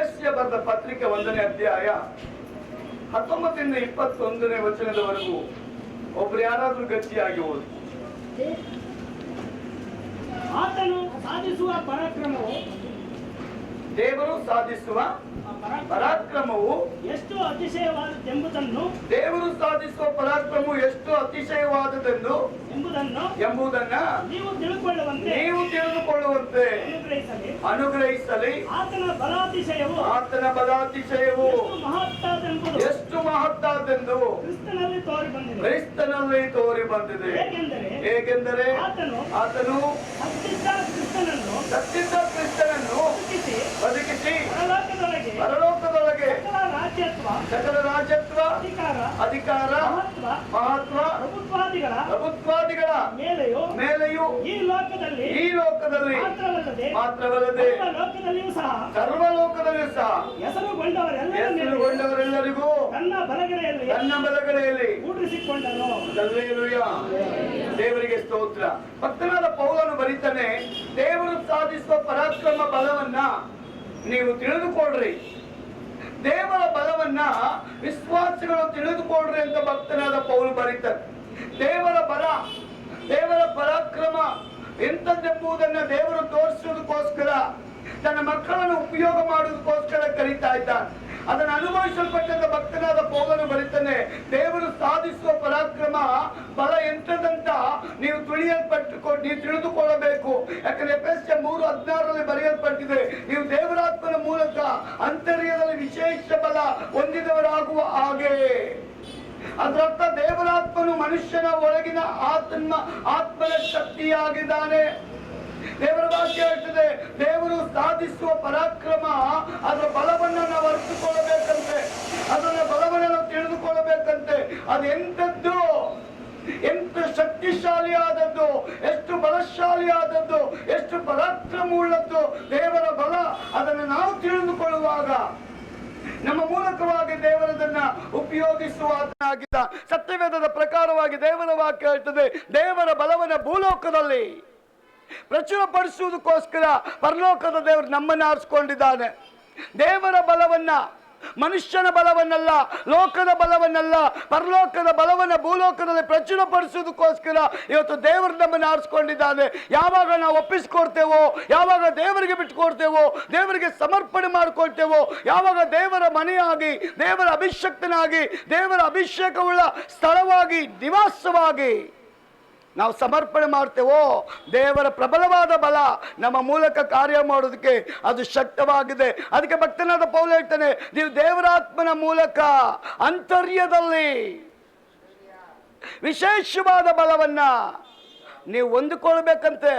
ಎಫೆಸ್ಯ ಬರೆದ ಪತ್ರಿಕೆ 1ನೇ ಅಧ್ಯಾಯ 19 ಇಂದ 21ನೇ ವಚನದವರೆಗೂ ಒಬ್ರು ಯಾರಾದ್ರೂ ಗಟ್ಟಿಯಾಗಿ ಓದಿ. ಆತನು ಸಾಧಿಸುವ ಪರಾಕ್ರಮವು, ದೇವರು ಸಾಧಿಸುವ ಪರಾಕ್ರಮವು ಎಷ್ಟು ಅತಿಶಯವಾದದ್ದೆಂಬುದನ್ನು, ದೇವರು ಸಾಧಿಸುವ ಪರಾಕ್ರಮವು ಎಷ್ಟು ಅತಿಶಯವಾದದೆಂದು ಎಂಬುದನ್ನ ನೀವು ತಿಳಿದುಕೊಳ್ಳುವಂತೆ ಅನುಗ್ರಹಿಸಲಿ. ಆತನ ಬಲಾತಿಶಯವು ಎಷ್ಟು ಮಹತ್ತಾದೆಂದು ಕ್ರಿಸ್ತನಲ್ಲಿ ತೋರಿ ಬಂದಿದೆ. ಹೇಗೆಂದರೆ ಆತನು ಸತ್ತಿದ್ದ ಕ್ರಿಸ್ತನನ್ನು ಬದುಕಿಸಿ ಪರಲೋಕದೊಳಗೆ ಸಕಲ ರಾಜ್ಯತ್ವ, ಅಧಿಕಾರ, ಮಹತ್ವ, ಪ್ರಭುತ್ವಾದಿಗಳ ಮೇಲೆಯೂ ಈ ಲೋಕದಲ್ಲಿ ಮಾತ್ರವಲ್ಲದೆ ಸರ್ವಲೋಕದಲ್ಲಿಯೂ ಸಹ ಹೆಸರುಗೊಂಡವರೆಲ್ಲರಿಗೂ ತನ್ನ ಬಲಗಡೆಯಲ್ಲಿ ಕೂಡಿಸಿಕೊಂಡನು. ದೇವರಿಗೆ ಸ್ತೋತ್ರ. ಭಕ್ತನಾದ ಪೌಲನು ಬರೀತಾನೆ, ದೇವರು ಸಾಧಿಸುವ ಪರಾಕ್ರಮ ಬಲವನ್ನ ನೀವು ತಿಳಿದುಕೊಳ್ಳ್ರಿ, ದೇವರ ಬಲವನ್ನ ವಿಶ್ವಾಸಿಗಳು ತಿಳಿದುಕೊಳ್ಳ್ರಿ ಅಂತ ಭಕ್ತನಾದ ಪೌಲ ಬರೀತಾರೆ. ದೇವರ ಬಲ, ದೇವರ ಪರಾಕ್ರಮ ಎಂಥದ್ದೆಂಬುದನ್ನ ದೇವರು ತೋರಿಸುವುದಕ್ಕೋಸ್ಕರ ತನ್ನ ಮಕ್ಕಳನ್ನು ಉಪಯೋಗ ಮಾಡುವುದಕ್ಕೋಸ್ಕರ ಕರೀತಾ ಇದ್ದಾನೆ. ಅದನ್ನು ಅನುಭವಿಸಲ್ಪಟ್ಟಂತ ಭಕ್ತನಾದ ಪೌಲನು ಬರೀತಾನೆ, ದೇವರು ಸಾಧಿಸುವ ಪರಾಕ್ರಮ ಬಲ ಎಂಥದಂತ ನೀವು ನೀವು ತಿಳಿದುಕೊಳ್ಳಬೇಕು. ಯಾಕಂದ್ರೆ ಎಫೆಸ್ಯ 3:16 ಬರೆಯಲ್ಪಟ್ಟಿದೆ, ನೀವು ದೇವರಾತ್ಮನ ಮೂಲಕ ಅಂತರ್ಯದಲ್ಲಿ ವಿಶೇಷ ಬಲ ಹೊಂದಿದವರಾಗುವ ಹಾಗೆ. ಅದರರ್ಥ ದೇವರಾತ್ಮನು ಮನುಷ್ಯನ ಒಳಗಿನ ಆತ್ಮನ ಶಕ್ತಿಯಾಗಿದ್ದಾನೆ. ದೇವರ ವಾಕ್ಯ ಹೇಳ್ತದೆ, ದೇವರು ಸಾಧಿಸುವ ಪರಾಕ್ರಮ ಅದರ ಬಲವನ್ನು ನಾವು ಅರಿತುಕೊಳ್ಳಬೇಕಂತೆ, ಅದರ ಬಲವನ್ನು ನಾವು ತಿಳಿದುಕೊಳ್ಳಬೇಕಂತೆ. ಅದು ಎಂಥದ್ದು, ಎಂತ ಶಕ್ತಿಶಾಲಿ ಆದದ್ದು, ಎಷ್ಟು ಬಲಶಾಲಿ ಆದದ್ದು, ಎಷ್ಟು ಪರಾಕ್ರಮ ಉಳ್ಳದ್ದು ದೇವರ ಬಲ. ಅದನ್ನು ನಾವು ತಿಳಿದುಕೊಳ್ಳುವಾಗ ನಮ್ಮ ಮೂಲಕವಾಗಿ ದೇವರದನ್ನ ಉಪಯೋಗಿಸುವಾಗಿದ್ದ ಸತ್ಯವೇದದ ಪ್ರಕಾರವಾಗಿ ದೇವರ ವಾಕ್ಯ ಹೇಳ್ತದೆ, ದೇವರ ಬಲವನ್ನ ಭೂಲೋಕದಲ್ಲಿ ಪ್ರಚುರಪಡಿಸುವುದಕ್ಕೋಸ್ಕರ ಪರಲೋಕದ ದೇವರು ನಮ್ಮನ್ನು ಆರಿಸಿಕೊಂಡಿದ್ದಾನೆ. ದೇವರ ಬಲವನ್ನ, ಮನುಷ್ಯನ ಬಲವನ್ನಲ್ಲ, ಲೋಕದ ಬಲವನ್ನಲ್ಲ, ಪರಲೋಕದ ಬಲವನ್ನ ಭೂಲೋಕದಲ್ಲಿ ಪ್ರಚುರಪಡಿಸುವುದಕ್ಕೋಸ್ಕರ ಇವತ್ತು ದೇವರು ನಮ್ಮನ್ನು ಆರಿಸಿಕೊಂಡಿದ್ದಾನೆ. ಯಾವಾಗ ನಾವು ಒಪ್ಪಿಸಿಕೊಡ್ತೇವೋ, ಯಾವಾಗ ದೇವರಿಗೆ ಬಿಟ್ಟುಕೊಡ್ತೇವೋ, ದೇವರಿಗೆ ಸಮರ್ಪಣೆ ಮಾಡಿಕೊಳ್ತೇವೋ, ಯಾವಾಗ ದೇವರ ಮನೆಯಾಗಿ, ದೇವರ ಅಭಿಷಕ್ತನಾಗಿ, ದೇವರ ಅಭಿಷೇಕವುಳ್ಳ ಸ್ಥಳವಾಗಿ, ನಿವಾಸವಾಗಿ ನಾವು ಸಮರ್ಪಣೆ ಮಾಡ್ತೇವೋ, ದೇವರ ಪ್ರಬಲವಾದ ಬಲ ನಮ್ಮ ಮೂಲಕ ಕಾರ್ಯ ಮಾಡೋದಕ್ಕೆ ಅದು ಶಕ್ತವಾಗಿದೆ. ಅದಕ್ಕೆ ಭಕ್ತನಾದ ಪೌಲ ಹೇಳ್ತಾನೆ, ನೀವು ದೇವರಾತ್ಮನ ಮೂಲಕ ಅಂತರ್ಯದಲ್ಲಿ ವಿಶೇಷವಾದ ಬಲವನ್ನ ನೀವು ಹೊಂದಿಕೊಳ್ಬೇಕಂತೆ.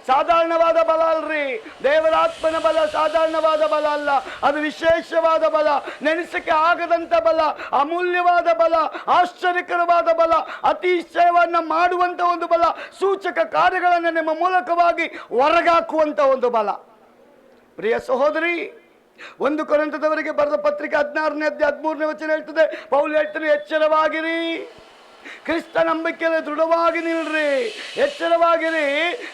ಸಾಧಾರಣವಾದ ಬಲ ಅಲ್ರಿ, ದೇವರಾತ್ಮನ ಬಲ ಸಾಧಾರಣವಾದ ಬಲ ಅಲ್ಲ, ಅದು ವಿಶೇಷವಾದ ಬಲ, ನೆನೆಸಕ್ಕೆ ಆಗದಂತ ಬಲ, ಅಮೂಲ್ಯವಾದ ಬಲ, ಆಶ್ಚರ್ಯಕರವಾದ ಬಲ, ಅತಿಶಯವನ್ನ ಮಾಡುವಂತ ಒಂದು ಬಲ, ಸೂಚಕ ಕಾರ್ಯಗಳನ್ನು ನಿಮ್ಮ ಮೂಲಕವಾಗಿ ಹೊರಗಾಕುವಂತ ಒಂದು ಬಲ. ಪ್ರಿಯ ಸಹೋದರಿ, 1 ಕೊರಿಂಥದವರಿಗೆ ಬರೆದ ಪತ್ರಿಕೆ 16ನೇ ಅಧ್ಯಾಯ 13ನೇ ವಚನ ಹೇಳ್ತದೆ, ಪೌಲ ಹೇಳ್ತಾನೆ, ಎಚ್ಚರವಾಗಿರಿ, ಕ್ರಿಸ್ತ ನಂಬಿಕೆಯಲ್ಲಿ ದೃಢವಾಗಿ ನಿಲ್ರಿ. ಎಚ್ಚರವಾಗಿರಿ,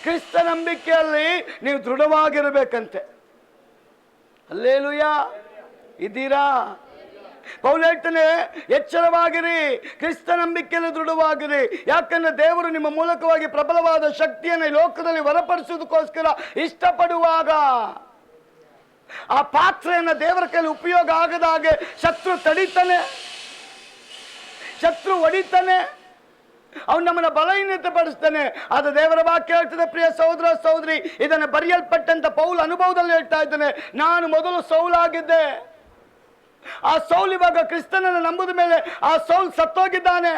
ಕ್ರಿಸ್ತ ನಂಬಿಕೆಯಲ್ಲಿ ನೀವು ದೃಢವಾಗಿರಬೇಕಂತೆ. ಹಲ್ಲೆಲೂಯಾ, ಇದ್ದೀರಾ? ಪೌಲ ಹೇಳ್ತಾನೆ, ಎಚ್ಚರವಾಗಿರಿ, ಕ್ರಿಸ್ತ ನಂಬಿಕೆಯಲ್ಲಿ ದೃಢವಾಗಿರಿ. ಯಾಕಂದ್ರೆ ದೇವರು ನಿಮ್ಮ ಮೂಲಕವಾಗಿ ಪ್ರಬಲವಾದ ಶಕ್ತಿಯನ್ನು ಲೋಕದಲ್ಲಿ ಹೊರಪಡಿಸುವುದಕ್ಕೋಸ್ಕರ ಇಷ್ಟಪಡುವಾಗ ಆ ಪಾತ್ರೆಯನ್ನು ದೇವರ ಕೈಯಲ್ಲಿ ಉಪಯೋಗ ಆಗದ ಹಾಗೆ ಶತ್ರು ತಡೀತಾನೆ, ಶತ್ರು ಹೊಡಿತಾನೆ, ಅವನು ನಮ್ಮನ್ನ ಬಲಹೀನತೆ ಪಡಿಸ್ತಾನೆ. ಅದು ದೇವರ ವಾಕ್ಯ ಹೇಳ್ತದೆ. ಪ್ರಿಯ ಸಹೋದರ ಸಹೋದರಿ, ಇದನ್ನು ಬರೆಯಲ್ಪಟ್ಟಂತ ಪೌಲ ಅನುಭವದಲ್ಲಿ ಹೇಳ್ತಾ ಇದ್ದಾನೆ, ನಾನು ಮೊದಲು ಸೌಲಾಗಿದ್ದೆ, ಆ ಸೌಲ್ ಇವಾಗ ಕ್ರಿಸ್ತನನ್ನು ನಂಬುದ ಮೇಲೆ ಆ ಸೌಲ್ ಸತ್ತೋಗಿದ್ದಾನೆ,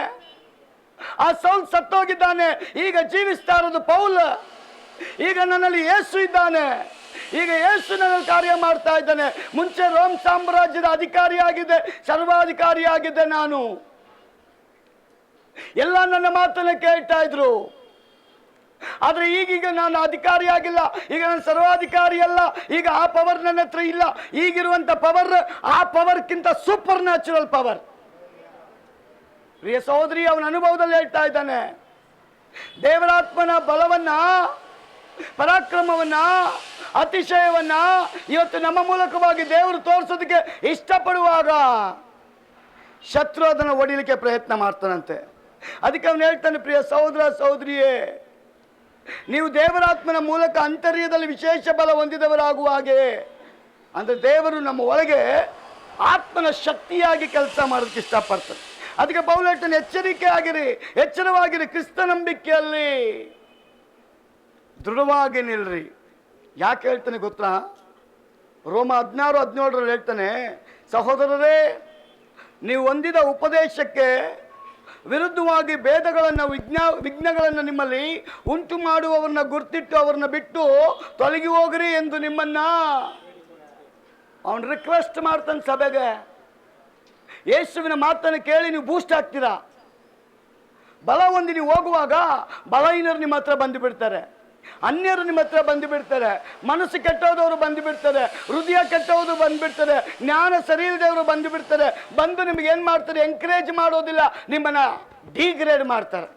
ಆ ಸೌಲ್ ಸತ್ತೋಗಿದ್ದಾನೆ, ಈಗ ಜೀವಿಸ್ತಾ ಇರೋದು ಪೌಲ್. ಈಗ ನನ್ನಲ್ಲಿ ಯೇಸು ಇದ್ದಾನೆ, ಈಗ ಯೇಸು ನನ್ನಲ್ಲಿ ಕಾರ್ಯ ಮಾಡ್ತಾ ಇದ್ದಾನೆ. ಮುಂಚೆ ರೋಮ್ ಸಾಮ್ರಾಜ್ಯದ ಅಧಿಕಾರಿಯಾಗಿದ್ದೆ, ಸರ್ವಾಧಿಕಾರಿಯಾಗಿದ್ದೆ ನಾನು. ಎಲ್ಲ ನನ್ನ ಮಾತನ್ನ ಕೇಳ್ತಾ ಇದ್ರು. ಆದ್ರೆ ಈಗೀಗ ನಾನು ಅಧಿಕಾರಿ ಆಗಿಲ್ಲ, ಈಗ ನಾನು ಸರ್ವಾಧಿಕಾರಿ ಅಲ್ಲ, ಈಗ ಆ ಪವರ್ ನನ್ನ ಹತ್ರ ಇಲ್ಲ. ಈಗಿರುವಂತ ಪವರ್ ಆ ಪವರ್ಕ್ಕಿಂತ ಸೂಪರ್ ನ್ಯಾಚುರಲ್ ಪವರ್. ಪ್ರಿಯ ಸಹೋದರಿ, ಅವನ ಅನುಭವದಲ್ಲಿ ಹೇಳ್ತಾ ಇದ್ದಾನೆ, ದೇವರಾತ್ಮನ ಬಲವನ್ನ ಪರಾಕ್ರಮವನ್ನ, ಅತಿಶಯವನ್ನ ಇವತ್ತು ನಮ್ಮ ಮೂಲಕವಾಗಿ ದೇವರು ತೋರಿಸೋದಕ್ಕೆ ಇಷ್ಟಪಡುವಾಗ ಶತ್ರು ಅದನ್ನು ಹೊಡಿಲಿಕ್ಕೆ ಪ್ರಯತ್ನ ಮಾಡ್ತಾನಂತೆ. ಅದಕ್ಕೆ ಅವನು ಹೇಳ್ತಾನೆ, ಪ್ರಿಯ ಸಹೋದರ ಸಹೋದರಿಯೇ, ನೀವು ದೇವರಾತ್ಮನ ಮೂಲಕ ಅಂತರ್ಯದಲ್ಲಿ ವಿಶೇಷ ಬಲ ಹೊಂದಿದವರಾಗುವ ಹಾಗೆ, ಅಂದರೆ ದೇವರು ನಮ್ಮ ಒಳಗೆ ಆತ್ಮನ ಶಕ್ತಿಯಾಗಿ ಕೆಲಸ ಮಾಡೋದಕ್ಕೆ ಇಷ್ಟಪಡ್ತಾರೆ. ಅದಕ್ಕೆ ಪೌಲ ಹೇಳ್ತಾನೆ, ಎಚ್ಚರಿಕೆ ಆಗಿರಿ, ಎಚ್ಚರವಾಗಿರಿ, ಕ್ರಿಸ್ತ ನಂಬಿಕೆಯಲ್ಲಿ ದೃಢವಾಗಿ ನಿಲ್ರಿ. ಯಾಕೆ ಹೇಳ್ತಾನೆ ಗೊತ್ತಾ? ರೋಮ 16:17 ಹೇಳ್ತಾನೆ, ಸಹೋದರರೇ, ನೀವು ಹೊಂದಿದ ಉಪದೇಶಕ್ಕೆ ವಿರುದ್ಧವಾಗಿ ಭೇದಗಳನ್ನು, ವಿಘ್ನಗಳನ್ನು ನಿಮ್ಮಲ್ಲಿ ಉಂಟು ಮಾಡುವವರನ್ನ ಗುರ್ತಿಟ್ಟು ಅವರನ್ನ ಬಿಟ್ಟು ತೊಲಗಿ ಹೋಗ್ರಿ ಎಂದು ನಿಮ್ಮನ್ನ ಅವನು ರಿಕ್ವೆಸ್ಟ್ ಮಾಡ್ತಾನೆ ಸಭೆಗೆ. ಯೇಸುವಿನ ಮಾತನ್ನು ಕೇಳಿ ನೀವು ಬೂಸ್ಟ್ ಆಗ್ತೀರಾ. ಬಲ ಹೊಂದಿ ನೀವು ಹೋಗುವಾಗ ಬಲಹೀನರು ನಿಮ್ಮ ಹತ್ರ ಬಂದು ಬಿಡ್ತಾರೆ, ಅನ್ಯರು ನಿಮ್ಮ ಹತ್ರ ಬಂದು ಬಿಡ್ತಾರೆ, ಮನಸ್ಸು ಕೆಟ್ಟೋದವರು ಬಂದು ಬಿಡ್ತಾರೆ, ಹೃದಯ ಕೆಟ್ಟೋದು ಬಂದುಬಿಡ್ತಾರೆ, ಜ್ಞಾನ ಸರಿ ಇಲ್ಲದವರು ಬಂದು ಬಿಡ್ತಾರೆ. ಬಂದು ನಿಮಗೆ ಏನು ಮಾಡ್ತಾರೆ? ಎಂಕರೇಜ್ ಮಾಡೋದಿಲ್ಲ, ನಿಮ್ಮನ್ನು ಡಿಗ್ರೇಡ್ ಮಾಡ್ತಾರೆ,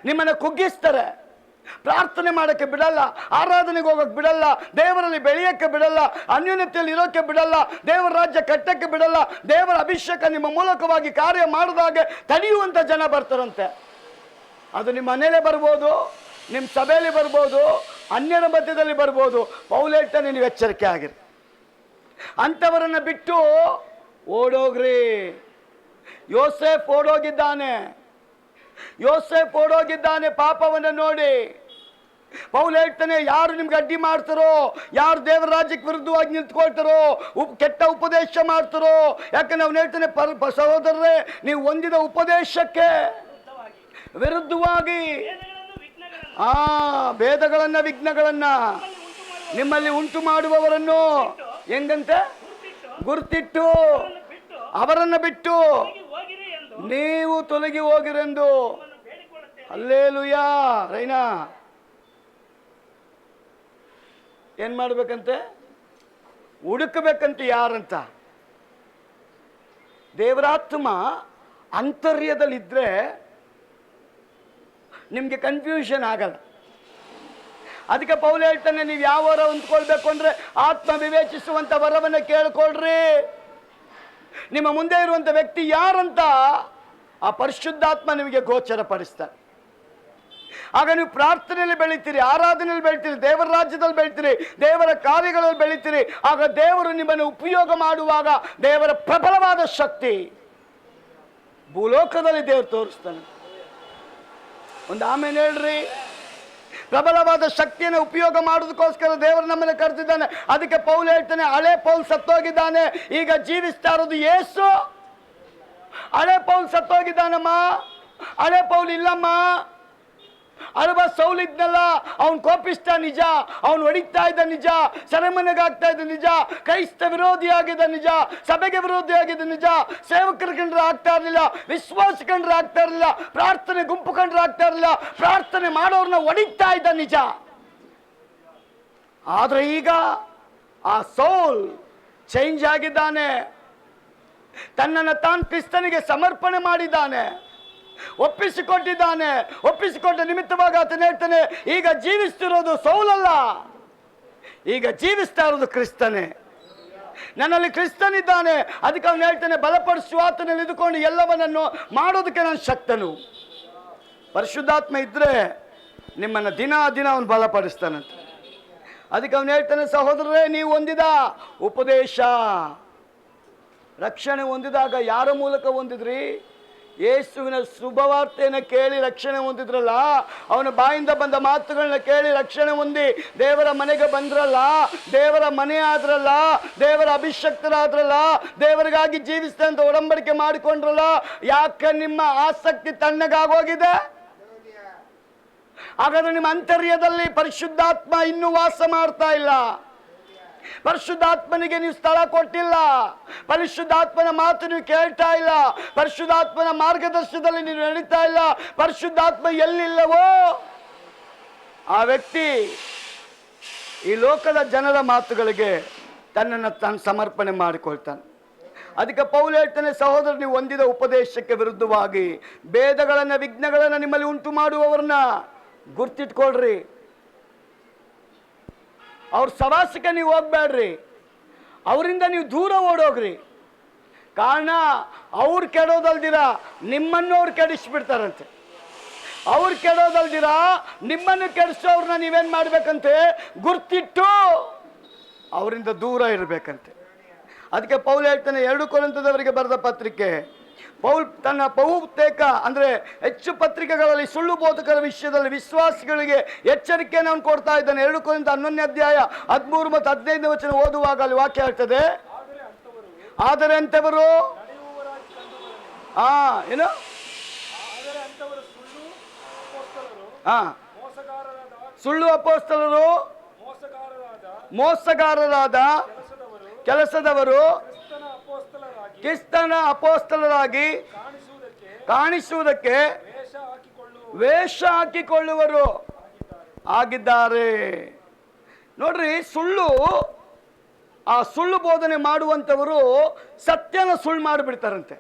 ನಿಮ್ಮನ್ನು ಕುಗ್ಗಿಸ್ತಾರೆ, ಪ್ರಾರ್ಥನೆ ಮಾಡೋಕ್ಕೆ ಬಿಡಲ್ಲ, ಆರಾಧನೆಗೆ ಹೋಗೋಕ್ಕೆ ಬಿಡಲ್ಲ, ದೇವರಲ್ಲಿ ಬೆಳೆಯೋಕ್ಕೆ ಬಿಡಲ್ಲ, ಅನ್ಯೋನ್ಯತೆಯಲ್ಲಿ ಇರೋಕ್ಕೆ ಬಿಡಲ್ಲ, ದೇವರ ರಾಜ್ಯ ಕಟ್ಟಕ್ಕೆ ಬಿಡಲ್ಲ. ದೇವರ ಅಭಿಷೇಕ ನಿಮ್ಮ ಮೂಲಕವಾಗಿ ಕಾರ್ಯ ಮಾಡಿದಾಗೆ ತಡೆಯುವಂಥ ಜನ ಬರ್ತಾರಂತೆ. ಅದು ನಿಮ್ಮ ಮನೇಲೇ ಬರ್ಬೋದು, ನಿಮ್ಮ ಸಭೆಯಲ್ಲಿ ಬರ್ಬೋದು, ಅನ್ಯರ ಮಧ್ಯದಲ್ಲಿ ಬರ್ಬೋದು. ಪೌಲ ಹೇಳ್ತಾನೆ, ನೀವು ಎಚ್ಚರಿಕೆ ಆಗಿರಿ, ಅಂಥವರನ್ನು ಬಿಟ್ಟು ಓಡೋಗ್ರಿ. ಯೋಸೇಫ್ ಓಡೋಗಿದ್ದಾನೆ, ಯೋಸೇಫ್ ಓಡೋಗಿದ್ದಾನೆ ಪಾಪವನ್ನು ನೋಡಿ. ಪೌಲ ಹೇಳ್ತಾನೆ, ಯಾರು ನಿಮ್ಗೆ ಅಡ್ಡಿ ಮಾಡ್ತಾರೋ, ಯಾರು ದೇವರ ರಾಜ್ಯಕ್ಕೆ ವಿರುದ್ಧವಾಗಿ ನಿಂತ್ಕೊಳ್ತಾರೋ, ಕೆಟ್ಟ ಉಪದೇಶ ಮಾಡ್ತಾರೋ, ಯಾಕಂದ್ರೆ ಅವನು ಹೇಳ್ತಾನೆ, ಸಹೋದರರೇ, ನೀವು ಹೊಂದಿದ ಉಪದೇಶಕ್ಕೆ ವಿರುದ್ಧವಾಗಿ ಭೇದಗಳನ್ನ, ವಿಘ್ನಗಳನ್ನ ನಿಮ್ಮಲ್ಲಿ ಉಂಟು ಮಾಡುವವರನ್ನು ಹೆಂಗಂತೆ ಗುರ್ತಿಟ್ಟು ಅವರನ್ನು ಬಿಟ್ಟು ನೀವು ತೊಲಗಿ ಹೋಗಿರೆಂದು. ಹಲ್ಲೆಲೂಯಾ. ರೈನಾ ಏನ್ ಮಾಡ್ಬೇಕಂತೆ? ಹುಡುಕಬೇಕಂತೆ. ಯಾರಂತ? ದೇವರಾತ್ಮ ಅಂತರ್ಯದಲ್ಲಿದ್ದರೆ ನಿಮಗೆ ಕನ್ಫ್ಯೂಷನ್ ಆಗಲ್ಲ. ಅದಕ್ಕೆ ಪೌಲ ಹೇಳ್ತಾನೆ, ನೀವು ಯಾವ ವರ ಹೊಂದ್ಕೊಳ್ಬೇಕು ಅಂದರೆ ಆತ್ಮ ವಿವೇಚಿಸುವಂಥ ವರವನ್ನು ಕೇಳ್ಕೊಳ್ರಿ. ನಿಮ್ಮ ಮುಂದೆ ಇರುವಂಥ ವ್ಯಕ್ತಿ ಯಾರಂತ ಆ ಪರಿಶುದ್ಧಾತ್ಮ ನಿಮಗೆ ಗೋಚರಪಡಿಸ್ತಾರೆ. ಆಗ ನೀವು ಪ್ರಾರ್ಥನೆಯಲ್ಲಿ ಬೆಳಿತೀರಿ, ಆರಾಧನೆಯಲ್ಲಿ ಬೆಳಿತೀರಿ, ದೇವರ ರಾಜ್ಯದಲ್ಲಿ ಬೆಳಿತೀರಿ, ದೇವರ ಕಾರ್ಯಗಳಲ್ಲಿ ಬೆಳಿತೀರಿ. ಆಗ ದೇವರು ನಿಮ್ಮನ್ನು ಉಪಯೋಗ ಮಾಡುವಾಗ ದೇವರ ಪ್ರಬಲವಾದ ಶಕ್ತಿ ಭೂಲೋಕದಲ್ಲಿ ದೇವರು ತೋರಿಸ್ತಾನೆ. ಒಂದು ಆಮೇಲೆ ಹೇಳ್ರಿ. ಪ್ರಬಲವಾದ ಶಕ್ತಿಯನ್ನು ಉಪಯೋಗ ಮಾಡೋದಕ್ಕೋಸ್ಕರ ದೇವರು ನಮ್ಮನ್ನು ಕರೆದಿದ್ದಾನೆ. ಅದಕ್ಕೆ ಪೌಲ್ ಹೇಳ್ತಾನೆ, ಹಳೆ ಪೌಲ್ ಸತ್ತೋಗಿದ್ದಾನೆ, ಈಗ ಜೀವಿಸ್ತಾ ಇರೋದು ಯೇಸು. ಹಳೆ ಪೌಲ್ ಸತ್ತೋಗಿದ್ದಾನಮ್ಮ, ಹಳೆ ಪೌಲ್ ಇಲ್ಲಮ್ಮ. ಅಲ್ವ ಸೌಲಿದ್ನಲ್ಲ, ಅವನು ಕೋಪಿಸ್ತ ನಿಜ, ಅವನು ಹೊಡಿತಾ ಇದ್ದ ನಿಜ, ಸೆರೆಮನೆಗಾಗ್ತಾ ಇದ್ದ ನಿಜ, ಕ್ರೈಸ್ತ ವಿರೋಧಿಯಾಗಿದ್ದ ನಿಜ, ಸಭೆಗೆ ವಿರೋಧಿಯಾಗಿದ್ದ ನಿಜ, ಸೇವಕರ ಕಂಡ್ರೆ ಆಗ್ತಾ ಇರಲಿಲ್ಲ, ವಿಶ್ವಾಸ ಕಂಡ್ರೆ ಆಗ್ತಾ ಇರಲಿಲ್ಲ, ಪ್ರಾರ್ಥನೆ ಗುಂಪು ಕಂಡ್ರೆ ಆಗ್ತಾ ಇರಲಿಲ್ಲ, ಪ್ರಾರ್ಥನೆ ಮಾಡೋರನ್ನ ಹೊಡಿತಾ ಇದ್ದ ನಿಜ. ಆದ್ರೆ ಈಗ ಆ ಸೌಲ್ ಚೇಂಜ್ ಆಗಿದ್ದಾನೆ, ತನ್ನನ್ನು ತಾನು ಕ್ರಿಸ್ತನಿಗೆ ಸಮರ್ಪಣೆ ಮಾಡಿದ್ದಾನೆ, ಒಪ್ಪಿಸಿಕೊಟ್ಟಿದ್ದಾನೆ. ಒಪ್ಪಿಸಿಕೊಟ್ಟ ನಿಮಿತ್ತವಾಗಿ ಆತನು ಹೇಳ್ತಾನೆ, ಈಗ ಜೀವಿಸ್ತಿರೋದು ಸೌಲಲ್ಲ, ಈಗ ಜೀವಿಸ್ತಾ ಇರೋದು ಕ್ರಿಸ್ತನೇ, ನನ್ನಲ್ಲಿ ಕ್ರಿಸ್ತನಿದ್ದಾನೆ. ಅದಕ್ಕೆ ಅವನು ಹೇಳ್ತಾನೆ, ಬಲಪಡಿಸುವ ಆತನಲ್ಲಿ ಇದ್ದುಕೊಂಡು ಎಲ್ಲವನ್ನನ್ನು ಮಾಡೋದಕ್ಕೆ ನಾನು ಶಕ್ತನು. ಪರಿಶುದ್ಧಾತ್ಮ ಇದ್ರೆ ನಿಮ್ಮನ್ನು ದಿನ ದಿನ ಅವನು ಬಲಪಡಿಸ್ತಾನಂತ. ಅದಕ್ಕೆ ಅವನು ಹೇಳ್ತಾನೆ, ಸಹೋದರರೇ, ನೀವು ಹೊಂದಿದ ಉಪದೇಶ, ರಕ್ಷಣೆ ಹೊಂದಿದಾಗ ಯಾರ ಮೂಲಕ ಹೊಂದಿದ್ರಿ? ಯೇಸುವಿನ ಶುಭವಾರ್ತೆಯನ್ನು ಕೇಳಿ ರಕ್ಷಣೆ ಹೊಂದಿದ್ರಲ್ಲ, ಅವನ ಬಾಯಿಂದ ಬಂದ ಮಾತುಗಳನ್ನ ಕೇಳಿ ರಕ್ಷಣೆ ಹೊಂದಿ ದೇವರ ಮನೆಗೆ ಬಂದ್ರಲ್ಲ, ದೇವರ ಮನೆ ಆದ್ರಲ್ಲ, ದೇವರ ಅಭಿಷಕ್ತರಾದ್ರಲ್ಲ, ದೇವರಿಗಾಗಿ ಜೀವಿಸ್ತಾ ಅಂತ ಒಡಂಬಡಿಕೆ ಮಾಡಿಕೊಂಡ್ರಲ್ಲ. ಯಾಕೆ ನಿಮ್ಮ ಆಸಕ್ತಿ ತಣ್ಣಗಾಗೋಗಿದೆ? ಹಾಗಾದ್ರೆ ನಿಮ್ಮ ಅಂತರ್ಯದಲ್ಲಿ ಪರಿಶುದ್ಧಾತ್ಮ ಇನ್ನೂ ವಾಸ ಮಾಡ್ತಾ ಇಲ್ಲ. ಪರಿಶುದ್ಧಾತ್ಮನಿಗೆ ನೀವು ಸ್ಥಳ ಕೊಟ್ಟಿಲ್ಲ, ಪರಿಶುದ್ಧಾತ್ಮನ ಮಾತು ನೀವು ಕೇಳ್ತಾ ಇಲ್ಲ, ಪರಿಶುದ್ಧಾತ್ಮನ ಮಾರ್ಗದರ್ಶನದಲ್ಲಿ ನೀವು ನಡೀತಾ ಇಲ್ಲ. ಪರಿಶುದ್ಧಾತ್ಮ ಎಲ್ಲಿಲ್ಲವೋ ಆ ವ್ಯಕ್ತಿ ಈ ಲೋಕದ ಜನರ ಮಾತುಗಳಿಗೆ ತನ್ನನ್ನು ತಾನು ಸಮರ್ಪಣೆ ಮಾಡಿಕೊಳ್ತಾನೆ. ಅದಕ್ಕೆ ಪೌಲ ಹೇಳ್ತಾನೆ, ಸಹೋದರ, ನೀವು ಹೊಂದಿದ ಉಪದೇಶಕ್ಕೆ ವಿರುದ್ಧವಾಗಿ ಭೇದಗಳನ್ನು, ವಿಘ್ನಗಳನ್ನು ನಿಮ್ಮಲ್ಲಿ ಉಂಟು ಮಾಡುವವರನ್ನ ಗುರ್ತಿಟ್ಕೊಳ್ರಿ. ಅವ್ರ ಸವಾಸಕ್ಕೆ ನೀವು ಹೋಗ್ಬೇಡ್ರಿ, ಅವರಿಂದ ನೀವು ದೂರ ಓಡೋಗ್ರಿ. ಕಾರಣ ಅವ್ರು ಕೆಡೋದಲ್ದಿರ ನಿಮ್ಮನ್ನು ಅವ್ರು ಕೆಡಿಸ್ಬಿಡ್ತಾರಂತೆ. ಅವ್ರು ಕೆಡೋದಲ್ದಿರ ನಿಮ್ಮನ್ನು ಕೆಡಿಸೋವ್ರನ್ನ ನೀವೇನು ಮಾಡ್ಬೇಕಂತೆ, ಗುರ್ತಿಟ್ಟು ಅವರಿಂದ ದೂರ ಇರಬೇಕಂತೆ. ಅದಕ್ಕೆ ಪೌಲ್ ಹೇಳ್ತಾನೆ, 2 ಕೊರಿಂಥದವರಿಗೆ ಬರೆದ ಪತ್ರಿಕೆ, ಪೌಲ್ ತನ್ನ ಬಹುತೇಕ ಅಂದರೆ ಹೆಚ್ಚು ಪತ್ರಿಕೆಗಳಲ್ಲಿ ಸುಳ್ಳು ಬೋಧಕರ ವಿಷಯದಲ್ಲಿ ವಿಶ್ವಾಸಿಗಳಿಗೆ ಎಚ್ಚರಿಕೆಯನ್ನು ಅವನು ಕೊಡ್ತಾ ಇದ್ದಾನೆ. 2 ಕೊರಿಂಥ 11ನೇ ಅಧ್ಯಾಯ 13 ಮತ್ತು 15ನೇ ವಚನ ಓದುವಾಗ ಅಲ್ಲಿ ವಾಕ್ಯ ಹೇಳ್ತದೆ, ಆದರೆ ಅಂತವರು ಏನು ಸುಳ್ಳು ಅಪೊಸ್ತಲರು, ಮೋಸಗಾರರಾದ ಕೆಲಸದವರು, ಕ್ರಿಸ್ತನ ಅಪೊಸ್ತಲರಾಗಿ ಕಾಣಿಸುವುದಕ್ಕೆ ವೇಷ ಹಾಕಿಕೊಳ್ಳುವರು ಆಗಿದ್ದಾರೆ. ನೋಡ್ರಿ, ಆ ಸುಳ್ಳು ಬೋಧನೆ ಮಾಡುವಂಥವರು ಸತ್ಯನ ಸುಳ್ಳು ಮಾಡಿಬಿಡ್ತಾರಂತೆ,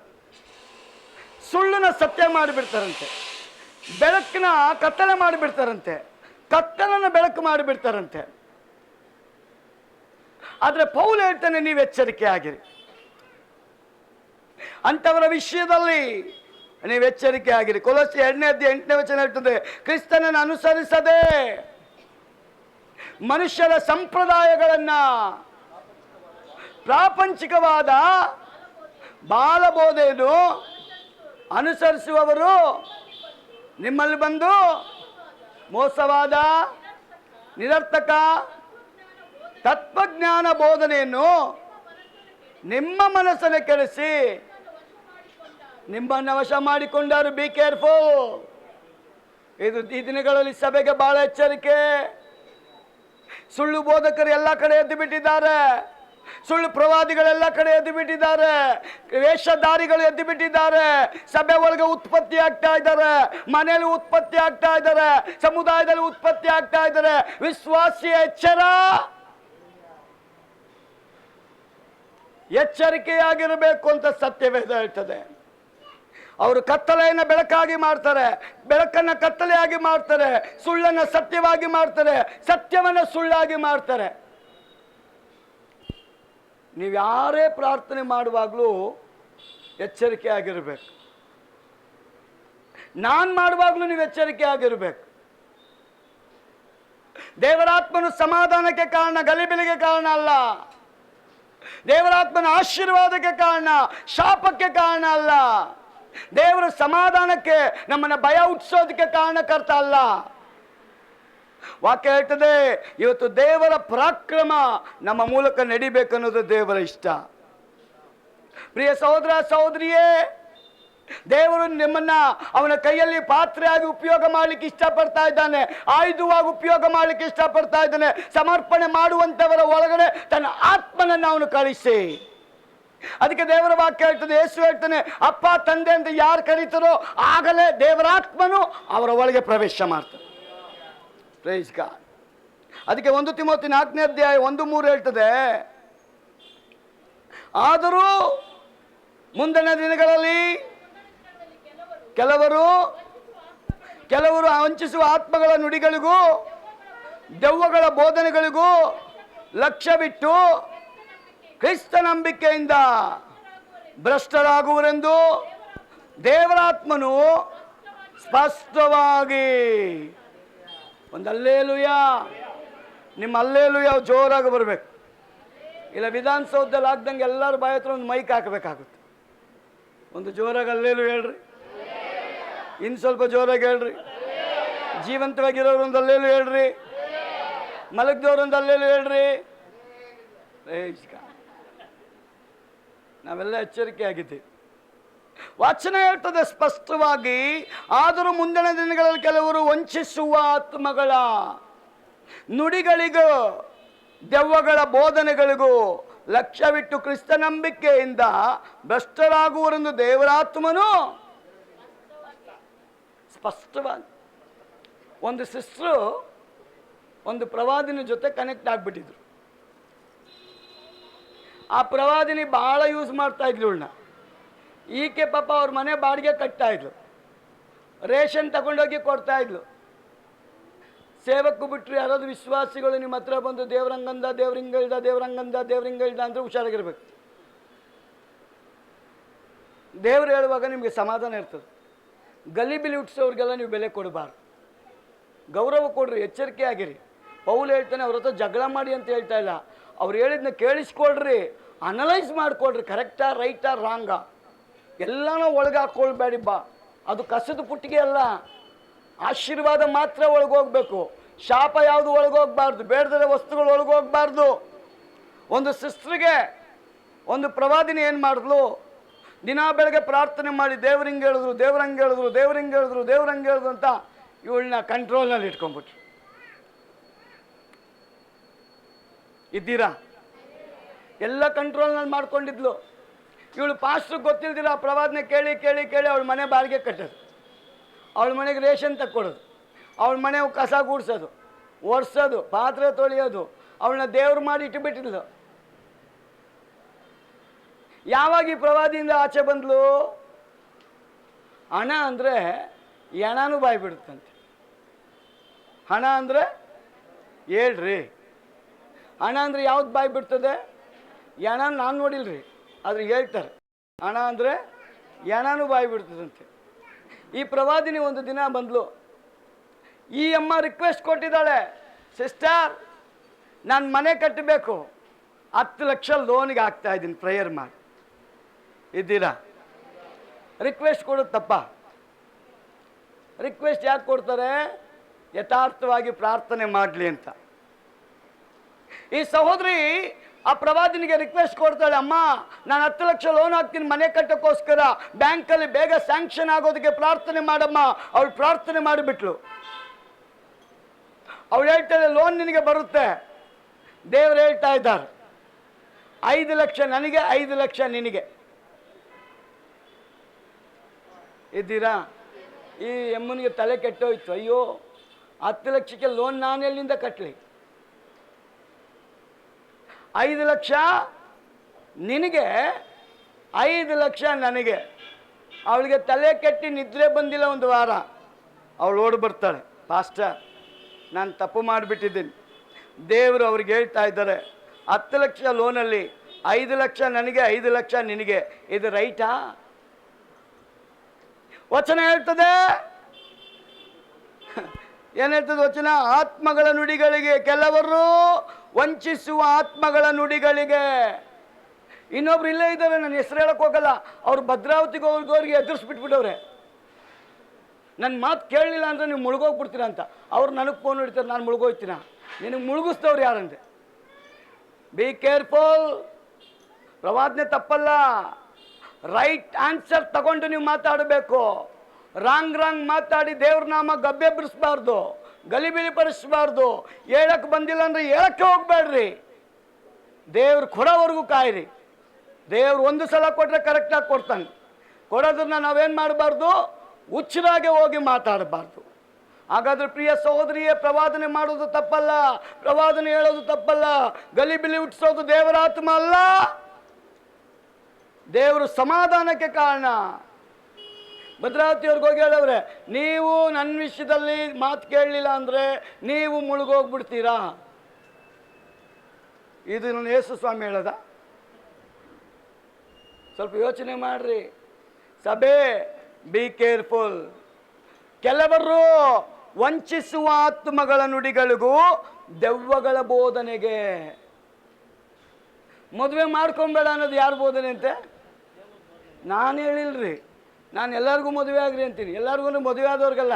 ಸುಳ್ಳನ್ನ ಸತ್ಯ ಮಾಡಿಬಿಡ್ತಾರಂತೆ, ಬೆಳಕನ್ನ ಕತ್ತಲೆ ಮಾಡಿಬಿಡ್ತಾರಂತೆ, ಕತ್ತಲನ್ನು ಬೆಳಕು ಮಾಡಿಬಿಡ್ತಾರಂತೆ. ಆದರೆ ಪೌಲ್ ಹೇಳ್ತಾನೆ, ನೀವು ಎಚ್ಚರಿಕೆ ಆಗಿರಿ, ಅಂಥವರ ವಿಷಯದಲ್ಲಿ ನೀವು ಎಚ್ಚರಿಕೆ ಆಗಿರಿ. ಕೊಲೊಸ್ಸೆ 2ನೇ ಅಧ್ಯಾಯ 8ನೇ ವಚನ ಹೇಳ್ತದೆ, ಕ್ರಿಸ್ತನನ್ನು ಅನುಸರಿಸದೆ ಮನುಷ್ಯರ ಸಂಪ್ರದಾಯಗಳನ್ನ ಪ್ರಾಪಂಚಿಕವಾದ ಬಾಲಬೋಧೆಯನ್ನು ಅನುಸರಿಸುವವರು ನಿಮ್ಮಲ್ಲಿ ಬಂದು ಮೋಸವಾದ ನಿರರ್ಥಕ ತತ್ವಜ್ಞಾನ ಬೋಧನೆಯನ್ನು ನಿಮ್ಮ ಮನಸ್ಸನ್ನು ಕೆಡಿಸಿ ನಿಮ್ಮನ್ನು ವಶ ಮಾಡಿಕೊಂಡರು. Be careful. ಈ ದಿನಗಳಲ್ಲಿ ಸಭೆಗೆ ಬಹಳ ಎಚ್ಚರಿಕೆ. ಸುಳ್ಳು ಬೋಧಕರು ಎಲ್ಲ ಕಡೆ ಎದ್ದು ಬಿಟ್ಟಿದ್ದಾರೆ, ಸುಳ್ಳು ಪ್ರವಾದಿಗಳೆಲ್ಲ ಕಡೆ ಎದ್ದು ಬಿಟ್ಟಿದ್ದಾರೆ, ವೇಷಧಾರಿಗಳು ಎದ್ದು ಬಿಟ್ಟಿದ್ದಾರೆ, ಸಭೆ ಒಳಗೆ ಉತ್ಪತ್ತಿ ಆಗ್ತಾ ಇದ್ದಾರೆ, ಮನೆಯಲ್ಲಿ ಉತ್ಪತ್ತಿ ಆಗ್ತಾ ಇದ್ದಾರೆ, ಸಮುದಾಯದಲ್ಲಿ ಉತ್ಪತ್ತಿ ಆಗ್ತಾ ಇದ್ದಾರೆ. ವಿಶ್ವಾಸಿಯ ಎಚ್ಚರಿಕೆಯಾಗಿರಬೇಕು ಅಂತ ಸತ್ಯವೇದ ಹೇಳ್ತದೆ. ಅವರು ಕತ್ತಲೆಯನ್ನು ಬೆಳಕಾಗಿ ಮಾಡ್ತಾರೆ, ಬೆಳಕನ್ನು ಕತ್ತಲೆಯಾಗಿ ಮಾಡ್ತಾರೆ, ಸುಳ್ಳನ್ನು ಸತ್ಯವಾಗಿ ಮಾಡ್ತಾರೆ, ಸತ್ಯವನ್ನು ಸುಳ್ಳಾಗಿ ಮಾಡ್ತಾರೆ. ನೀವು ಯಾರೇ ಪ್ರಾರ್ಥನೆ ಮಾಡುವಾಗಲೂ ಎಚ್ಚರಿಕೆ ಆಗಿರಬೇಕು. ನಾನು ಮಾಡುವಾಗಲೂ ನೀವು ಎಚ್ಚರಿಕೆ ಆಗಿರಬೇಕು. ದೇವರಾತ್ಮನು ಸಮಾಧಾನಕ್ಕೆ ಕಾರಣ, ಗಲಿಬಿಲಿಗೆ ಕಾರಣ ಅಲ್ಲ. ದೇವರಾತ್ಮನ ಆಶೀರ್ವಾದಕ್ಕೆ ಕಾರಣ, ಶಾಪಕ್ಕೆ ಕಾರಣ ಅಲ್ಲ. ದೇವರ ಸಮಾಧಾನಕ್ಕೆ, ನಮ್ಮನ್ನ ಭಯ ಹುಟ್ಟಿಸೋದಕ್ಕೆ ಕಾರಣಕರ್ತ ಅಲ್ಲ. ವಾಕ್ಯ ಹೇಳ್ತದೆ, ಇವತ್ತು ದೇವರ ಪರಾಕ್ರಮ ನಮ್ಮ ಮೂಲಕ ನಡಿಬೇಕನ್ನೋದು ದೇವರ ಇಷ್ಟ. ಪ್ರಿಯ ಸಹೋದರ ಸಹೋದರಿಯೇ, ದೇವರು ನಿಮ್ಮನ್ನ ಅವನ ಕೈಯಲ್ಲಿ ಪಾತ್ರೆಯಾಗಿ ಉಪಯೋಗ ಮಾಡಲಿಕ್ಕೆ ಇಷ್ಟಪಡ್ತಾ ಇದ್ದಾನೆ, ಆಯುಧವಾಗಿ ಉಪಯೋಗ ಮಾಡಲಿಕ್ಕೆ ಇಷ್ಟಪಡ್ತಾ ಇದ್ದಾನೆ. ಸಮರ್ಪಣೆ ಮಾಡುವಂಥವರ ಒಳಗಡೆ ತನ್ನ ಆತ್ಮನನ್ನು ಅವನು ಕಳಿಸಿ. ಅದಕ್ಕೆ ದೇವರ ವಾಕ್ಯ ಹೇಳ್ತದೆ, ಯೇಸು ಹೇಳ್ತಾನೆ, ಅಪ್ಪ ತಂದೆ ಅಂತ ಯಾರು ಕರೀತಾರೋ ಆಗಲೇ ದೇವರಾತ್ಮನು ಅವರ ಒಳಗೆ ಪ್ರವೇಶ ಮಾಡ್ತಾನೆ. Praise God. ಅದಕ್ಕೆ 1 ತಿಮೋಥಿ 4ನೇ ಅಧ್ಯಾಯ 1-3 ಹೇಳ್ತದೆ, ಆದರೂ ಮುಂದಿನ ದಿನಗಳಲ್ಲಿ ಕೆಲವರು ವಂಚಿಸುವ ಆತ್ಮಗಳ ನುಡಿಗಳಿಗೂ ದೆವ್ವಗಳ ಬೋಧನೆಗಳಿಗೂ ಲಕ್ಷ್ಯ ಬಿಟ್ಟು ಕ್ರಿಸ್ತ ನಂಬಿಕೆಯಿಂದ ಭ್ರಷ್ಟರಾಗುವರೆಂದು ದೇವರಾತ್ಮನು ಸ್ಪಷ್ಟವಾಗಿ. ಒಂದು ಅಲ್ಲೇಲುಯ, ನಿಮ್ಮ ಅಲ್ಲೇಲುಯ ಜೋರಾಗಿ ಬರಬೇಕು. ಇಲ್ಲ ವಿಧಾನಸೌಧದಲ್ಲಿ ಆಗ್ದಂಗೆ ಎಲ್ಲರೂ ಬಾಯ ಹತ್ರ ಒಂದು ಮೈಕ್ ಹಾಕಬೇಕಾಗುತ್ತೆ. ಒಂದು ಜೋರಾಗಿ ಅಲ್ಲೇಲು ಹೇಳ್ರಿ, ಇನ್ನು ಸ್ವಲ್ಪ ಜೋರಾಗಿ ಹೇಳ್ರಿ. ಜೀವಂತವಾಗಿರೋರು ಒಂದು ಅಲ್ಲೇಲು ಹೇಳ್ರಿ, ಮಲಗಿದವ್ರು ಒಂದು ಅಲ್ಲೇಲು ಹೇಳ್ರಿ. ನಾವೆಲ್ಲ ಎಚ್ಚರಿಕೆ ಆಗಿದ್ದೀವಿ. ವಚನ ಹೇಳ್ತದೆ ಸ್ಪಷ್ಟವಾಗಿ, ಆದರೂ ಮುಂದಿನ ದಿನಗಳಲ್ಲಿ ಕೆಲವರು ವಂಚಿಸುವ ಆತ್ಮಗಳ ನುಡಿಗಳಿಗೂ ದೆವ್ವಗಳ ಬೋಧನೆಗಳಿಗೂ ಲಕ್ಷ್ಯವಿಟ್ಟು ಕ್ರಿಸ್ತ ನಂಬಿಕೆಯಿಂದ ಭ್ರಷ್ಟರಾಗುವರೆಂದು ದೇವರಾತ್ಮನು ಸ್ಪಷ್ಟವಾಗಿ. ಒಂದು ಸಿಸ್ಟ್ರು ಒಂದು ಪ್ರವಾದಿನ ಜೊತೆ ಕನೆಕ್ಟ್ ಆಗಿಬಿಟ್ಟಿದ್ರು. ಆ ಪ್ರವಾದಿನಿ ಭಾಳ ಯೂಸ್ ಮಾಡ್ತಾ ಇದ್ಲು ಇವಳನ್ನ. ಈಕೆ ಪಾಪ ಅವ್ರ ಮನೆ ಬಾಡಿಗೆ ಕಟ್ತಾ ಇದ್ಲು, ರೇಷನ್ ತಗೊಂಡೋಗಿ ಕೊಡ್ತಾ ಇದ್ಲು. ಸೇವಕು ಬಿಟ್ಟರೆ ಯಾರಾದರೂ ವಿಶ್ವಾಸಿಗಳು ನಿಮ್ಮ ಹತ್ರ ಬಂದು ದೇವ್ರಂಗಂದ ದೇವ್ರಿಂಗಳ್ದ ದೇವ್ರಂಗಂದ ದೇವ್ರಿಂಗಳ್ದ ಅಂದರೆ ಹುಷಾರಾಗಿರ್ಬೇಕು. ದೇವ್ರು ಹೇಳುವಾಗ ನಿಮಗೆ ಸಮಾಧಾನ ಇರ್ತದೆ. ಗಲಿಬಿಲಿ ಹುಟ್ಟಿಸೋರಿಗೆಲ್ಲ ನೀವು ಬೆಲೆ ಕೊಡಬಾರ್ದು, ಗೌರವ ಕೊಡ್ರಿ, ಎಚ್ಚರಿಕೆ ಆಗಿರಿ. ಪೌಲ್ ಹೇಳ್ತಾನೆ ಅವ್ರ ಹತ್ರ ಜಗಳ ಮಾಡಿ ಅಂತ ಹೇಳ್ತಾ ಇಲ್ಲ, ಅವ್ರು ಹೇಳಿದ್ನ ಕೇಳಿಸ್ಕೊಳ್ರಿ, ಅನಲೈಸ್ ಮಾಡಿಕೊಡ್ರಿ, ಕರೆಕ್ಟಾ ರೈಟಾ ರಾಂಗಾ ಎಲ್ಲನೂ ಒಳಗೆ ಹಾಕ್ಕೊಳ್ಬೇಡಿ. ಅದು ಕಸದ ಪುಟ್ಟಿಗೆ ಅಲ್ಲ, ಆಶೀರ್ವಾದ ಮಾತ್ರ ಒಳಗೋಗ್ಬೇಕು, ಶಾಪ ಯಾವುದು ಒಳಗೋಗ್ಬಾರ್ದು, ಬೇಡದ ವಸ್ತುಗಳು ಒಳಗೋಗ್ಬಾರ್ದು. ಒಂದು ಸಿಸ್ಟ್ರಿಗೆ ಒಂದು ಪ್ರವಾದಿನಿ ಏನು ಮಾಡಿದ್ಲು, ದಿನ ಬೆಳಗ್ಗೆ ಪ್ರಾರ್ಥನೆ ಮಾಡಿ ದೇವ್ರಂಗೆ ಹೇಳಿದ್ರು ದೇವ್ರಂಗೆ ಹೇಳಿದ್ರು ದೇವ್ರಂಗೆ ಹೇಳಿದ್ರು ದೇವ್ರಂಗೆ ಹೇಳಿದ್ರು ಅಂತ ಇವಳನ್ನ ಕಂಟ್ರೋಲ್ನಲ್ಲಿ ಇಟ್ಕೊಂಡ್ಬಿಟ್ರು. ಇದ್ದೀರಾ? ಎಲ್ಲ ಕಂಟ್ರೋಲ್ನಲ್ಲಿ ಮಾಡ್ಕೊಂಡಿದ್ಲು. ಇವಳು ಪಾಸ್ಟ್ರಿಗೆ ಗೊತ್ತಿಲ್ದಿರ ಆ ಪ್ರವಾದನೆ ಕೇಳಿ ಕೇಳಿ ಕೇಳಿ ಅವಳ ಮನೆ ಬಾಡಿಗೆ ಕಟ್ಟೋದು, ಅವಳ ಮನೆಗೆ ರೇಷನ್ ತಕ್ಕೊಡೋದು, ಅವಳ ಮನೆ ಕಸ ಗೂಡ್ಸೋದು, ಒರೆಸೋದು, ಪಾತ್ರೆ ತೊಳೆಯೋದು, ಅವಳನ್ನ ದೇವ್ರು ಮಾಡಿ ಇಟ್ಟುಬಿಟ್ಟಿದ್ಲು. ಯಾವಾಗ ಈ ಪ್ರವಾದಿಯಿಂದ ಆಚೆ ಬಂದ್ಲು? ಹಣ ಅಂದರೆ ಎಣನೂ ಬಾಯಿ ಬಿಡುತ್ತಂತೆ. ಹಣ ಅಂದರೆ ಹೇಳ್ರಿ, ಹಣ ಅಂದರೆ ಯಾವ್ದು ಬಾಯಿ ಬಿಡ್ತದೆ? ಎಣ ನಾನು ನೋಡಿಲ್ರಿ, ಆದ್ರೆ ಹೇಳ್ತಾರೆ ಹಣ ಅಂದರೆ ಎಣನೂ ಬಾಯಿ ಬಿಡ್ತದಂತೆ. ಈ ಪ್ರವಾದಿನಿ ಒಂದು ದಿನ ಬಂದ್ಲು. ಈ ಅಮ್ಮ ರಿಕ್ವೆಸ್ಟ್ ಕೊಟ್ಟಿದ್ದಾಳೆ, ಸಿಸ್ಟರ್ ನಾನು ಮನೆ ಕಟ್ಟಬೇಕು, 10 ಲಕ್ಷ ಲೋನಿಗೆ ಆಗ್ತಾ ಇದ್ದೀನಿ, ಪ್ರೇಯರ್ ಮಾಡಿ. ಇದ್ದೀರಾ? ರಿಕ್ವೆಸ್ಟ್ ಕೊಡೋದು ತಪ್ಪ? ರಿಕ್ವೆಸ್ಟ್ ಯಾಕೆ ಕೊಡ್ತಾರೆ? ಯಥಾರ್ಥವಾಗಿ ಪ್ರಾರ್ಥನೆ ಮಾಡಲಿ ಅಂತ. ಈ ಸಹೋದರಿ ಆ ಪ್ರವಾದಿನಿಗೆ ರಿಕ್ವೆಸ್ಟ್ ಕೊಡ್ತಾಳೆ, ಅಮ್ಮ ನಾನು 10 ಲಕ್ಷ ಲೋನ್ ಹಾಕ್ತೀನಿ ಮನೆ ಕಟ್ಟೋಕ್ಕೋಸ್ಕರ, ಬ್ಯಾಂಕಲ್ಲಿ ಬೇಗ ಸ್ಯಾಂಕ್ಷನ್ ಆಗೋದಕ್ಕೆ ಪ್ರಾರ್ಥನೆ ಮಾಡಮ್ಮ. ಅವಳು ಪ್ರಾರ್ಥನೆ ಮಾಡಿಬಿಟ್ಲು. ಅವಳು ಹೇಳ್ತಾಳೆ ಲೋನ್ ನಿನಗೆ ಬರುತ್ತೆ. ದೇವರು ಹೇಳ್ತಾ ಇದ್ದಾರೆ 5 ಲಕ್ಷ ನನಗೆ, 5 ಲಕ್ಷ ನಿನಗೆ. ಇದ್ದೀರಾ? ಈ ಎಮ್ಮನಿಗೆ ತಲೆ ಕೆಟ್ಟೋಯ್ತು, ಅಯ್ಯೋ 10 ಲಕ್ಷಕ್ಕೆ ಲೋನ್ ನಾನು ಎಲ್ಲಿಂದ ಕಟ್ಟಲಿ? 5 ಲಕ್ಷ ನಿನಗೆ, 5 ಲಕ್ಷ ನನಗೆ. ಅವಳಿಗೆ ತಲೆ ಕೆಟ್ಟಿ ನಿದ್ರೆ ಬಂದಿಲ್ಲ ಒಂದು ವಾರ. ಅವಳು ಓಡಿ ಬರ್ತಾಳೆ, ಪಾಸ್ಟರ್ ನಾನು ತಪ್ಪು ಮಾಡಿಬಿಟ್ಟಿದ್ದೀನಿ, ದೇವರು ಅವ್ರಿಗೆ ಹೇಳ್ತಾ ಇದ್ದಾರೆ 10 ಲಕ್ಷ ಲೋನಲ್ಲಿ 5 ಲಕ್ಷ ನನಗೆ, 5 ಲಕ್ಷ ನಿನಗೆ, ಇದು ರೈಟಾ? ವಚನ ಹೇಳ್ತದೆ, ಏನು ಹೇಳ್ತದೆ ವಚನ? ಆತ್ಮಗಳ ನುಡಿಗಳಿಗೆ, ಕೆಲವರು ವಂಚಿಸುವ ಆತ್ಮಗಳ ನುಡಿಗಳಿಗೆ. ಇನ್ನೊಬ್ರು ಇಲ್ಲೇ ಇದ್ದಾರೆ, ನನ್ನ ಹೆಸರು ಹೇಳಕ್ ಹೋಗಲ್ಲ, ಅವ್ರು ಭದ್ರಾವತಿಗೆ ಹೋಗೋರಿಗೆ ಎದುರಿಸ್ಬಿಟ್ಬಿಟ್ಟವ್ರೆ. ನನ್ನ ಮಾತು ಕೇಳಲಿಲ್ಲ ಅಂದರೆ ನೀವು ಮುಳುಗೋಗ್ಬಿಡ್ತೀರ ಅಂತ. ಅವ್ರು ನನಗೆ ಫೋನ್ ಹಿಡಿತಾರೆ, ನಾನು ಮುಳುಗೋಗ್ತೀನ. ನಿನಗೆ ಮುಳುಗಿಸ್ತವ್ರು ಯಾರಂತೆ? Be careful. ಪ್ರವಾದನೆ ತಪ್ಪಲ್ಲ, ರೈಟ್ ಆನ್ಸರ್ ತಗೊಂಡು ನೀವು ಮಾತಾಡಬೇಕು. ರಾಂಗ್ ಮಾತಾಡಿ ದೇವ್ರ ನಾಮ ಗಬ್ಬೆಬ್ಬಿರಿಸ್ಬಾರ್ದು, ಗಲಿಬಿಲಿ ಪಡಿಸ್ಬಾರ್ದು. ಹೇಳಕ್ಕೆ ಬಂದಿಲ್ಲ ಅಂದರೆ ಹೇಳಕ್ಕೆ ಹೋಗ್ಬೇಡ್ರಿ, ದೇವ್ರು ಕೊಡೋವರೆಗೂ ಕಾಯಿರಿ. ದೇವ್ರು ಒಂದು ಸಲ ಕೊಟ್ಟರೆ ಕರೆಕ್ಟಾಗಿ ಕೊಡ್ತಾನೆ. ಕೊಡೋದನ್ನ ನಾವೇನು ಮಾಡಬಾರ್ದು? ಹುಚ್ಚರಾಗೆ ಹೋಗಿ ಮಾತಾಡಬಾರ್ದು. ಹಾಗಾದ್ರೆ ಪ್ರಿಯ ಸಹೋದರಿಯೇ, ಪ್ರವಾದನೆ ಮಾಡೋದು ತಪ್ಪಲ್ಲ, ಪ್ರವಾದನೆ ಹೇಳೋದು ತಪ್ಪಲ್ಲ, ಗಲಿಬಿಲಿ ಹುಟ್ಟಿಸೋದು ದೇವರ ಆತ್ಮ ಅಲ್ಲ, ದೇವರು ಸಮಾಧಾನಕ್ಕೆ ಕಾರಣ. ಭದ್ರಾವತಿಯವ್ರಿಗೆ ಹೋಗಿ ಹೇಳವ್ರೆ, ನೀವು ನನ್ನ ವಿಷಯದಲ್ಲಿ ಮಾತು ಕೇಳಲಿಲ್ಲ ಅಂದರೆ ನೀವು ಮುಳುಗೋಗ್ಬಿಡ್ತೀರಾ. ಇದು ನನ್ನ ಯೇಸು ಸ್ವಾಮಿ ಹೇಳದ? ಸ್ವಲ್ಪ ಯೋಚನೆ ಮಾಡ್ರಿ ಸಭೆ. Be careful. ಕೆಲವರು ವಂಚಿಸುವ ಆತ್ಮಗಳ ನುಡಿಗಳಿಗೂ ದೆವ್ವಗಳ ಬೋಧನೆಗೆ. ಮದುವೆ ಮಾಡ್ಕೊಂಬೇಡ ಅನ್ನೋದು ಯಾರು ಬೋಧನೆ ಅಂತೆ? ನಾನು ಹೇಳಿಲ್ರಿ, ನಾನು ಎಲ್ಲರಿಗೂ ಮದುವೆ ಆಗ್ರಿ ಅಂತೀನಿ. ಎಲ್ಲರಿಗೂ ಮದುವೆ ಆದವ್ರಿಗಲ್ಲ,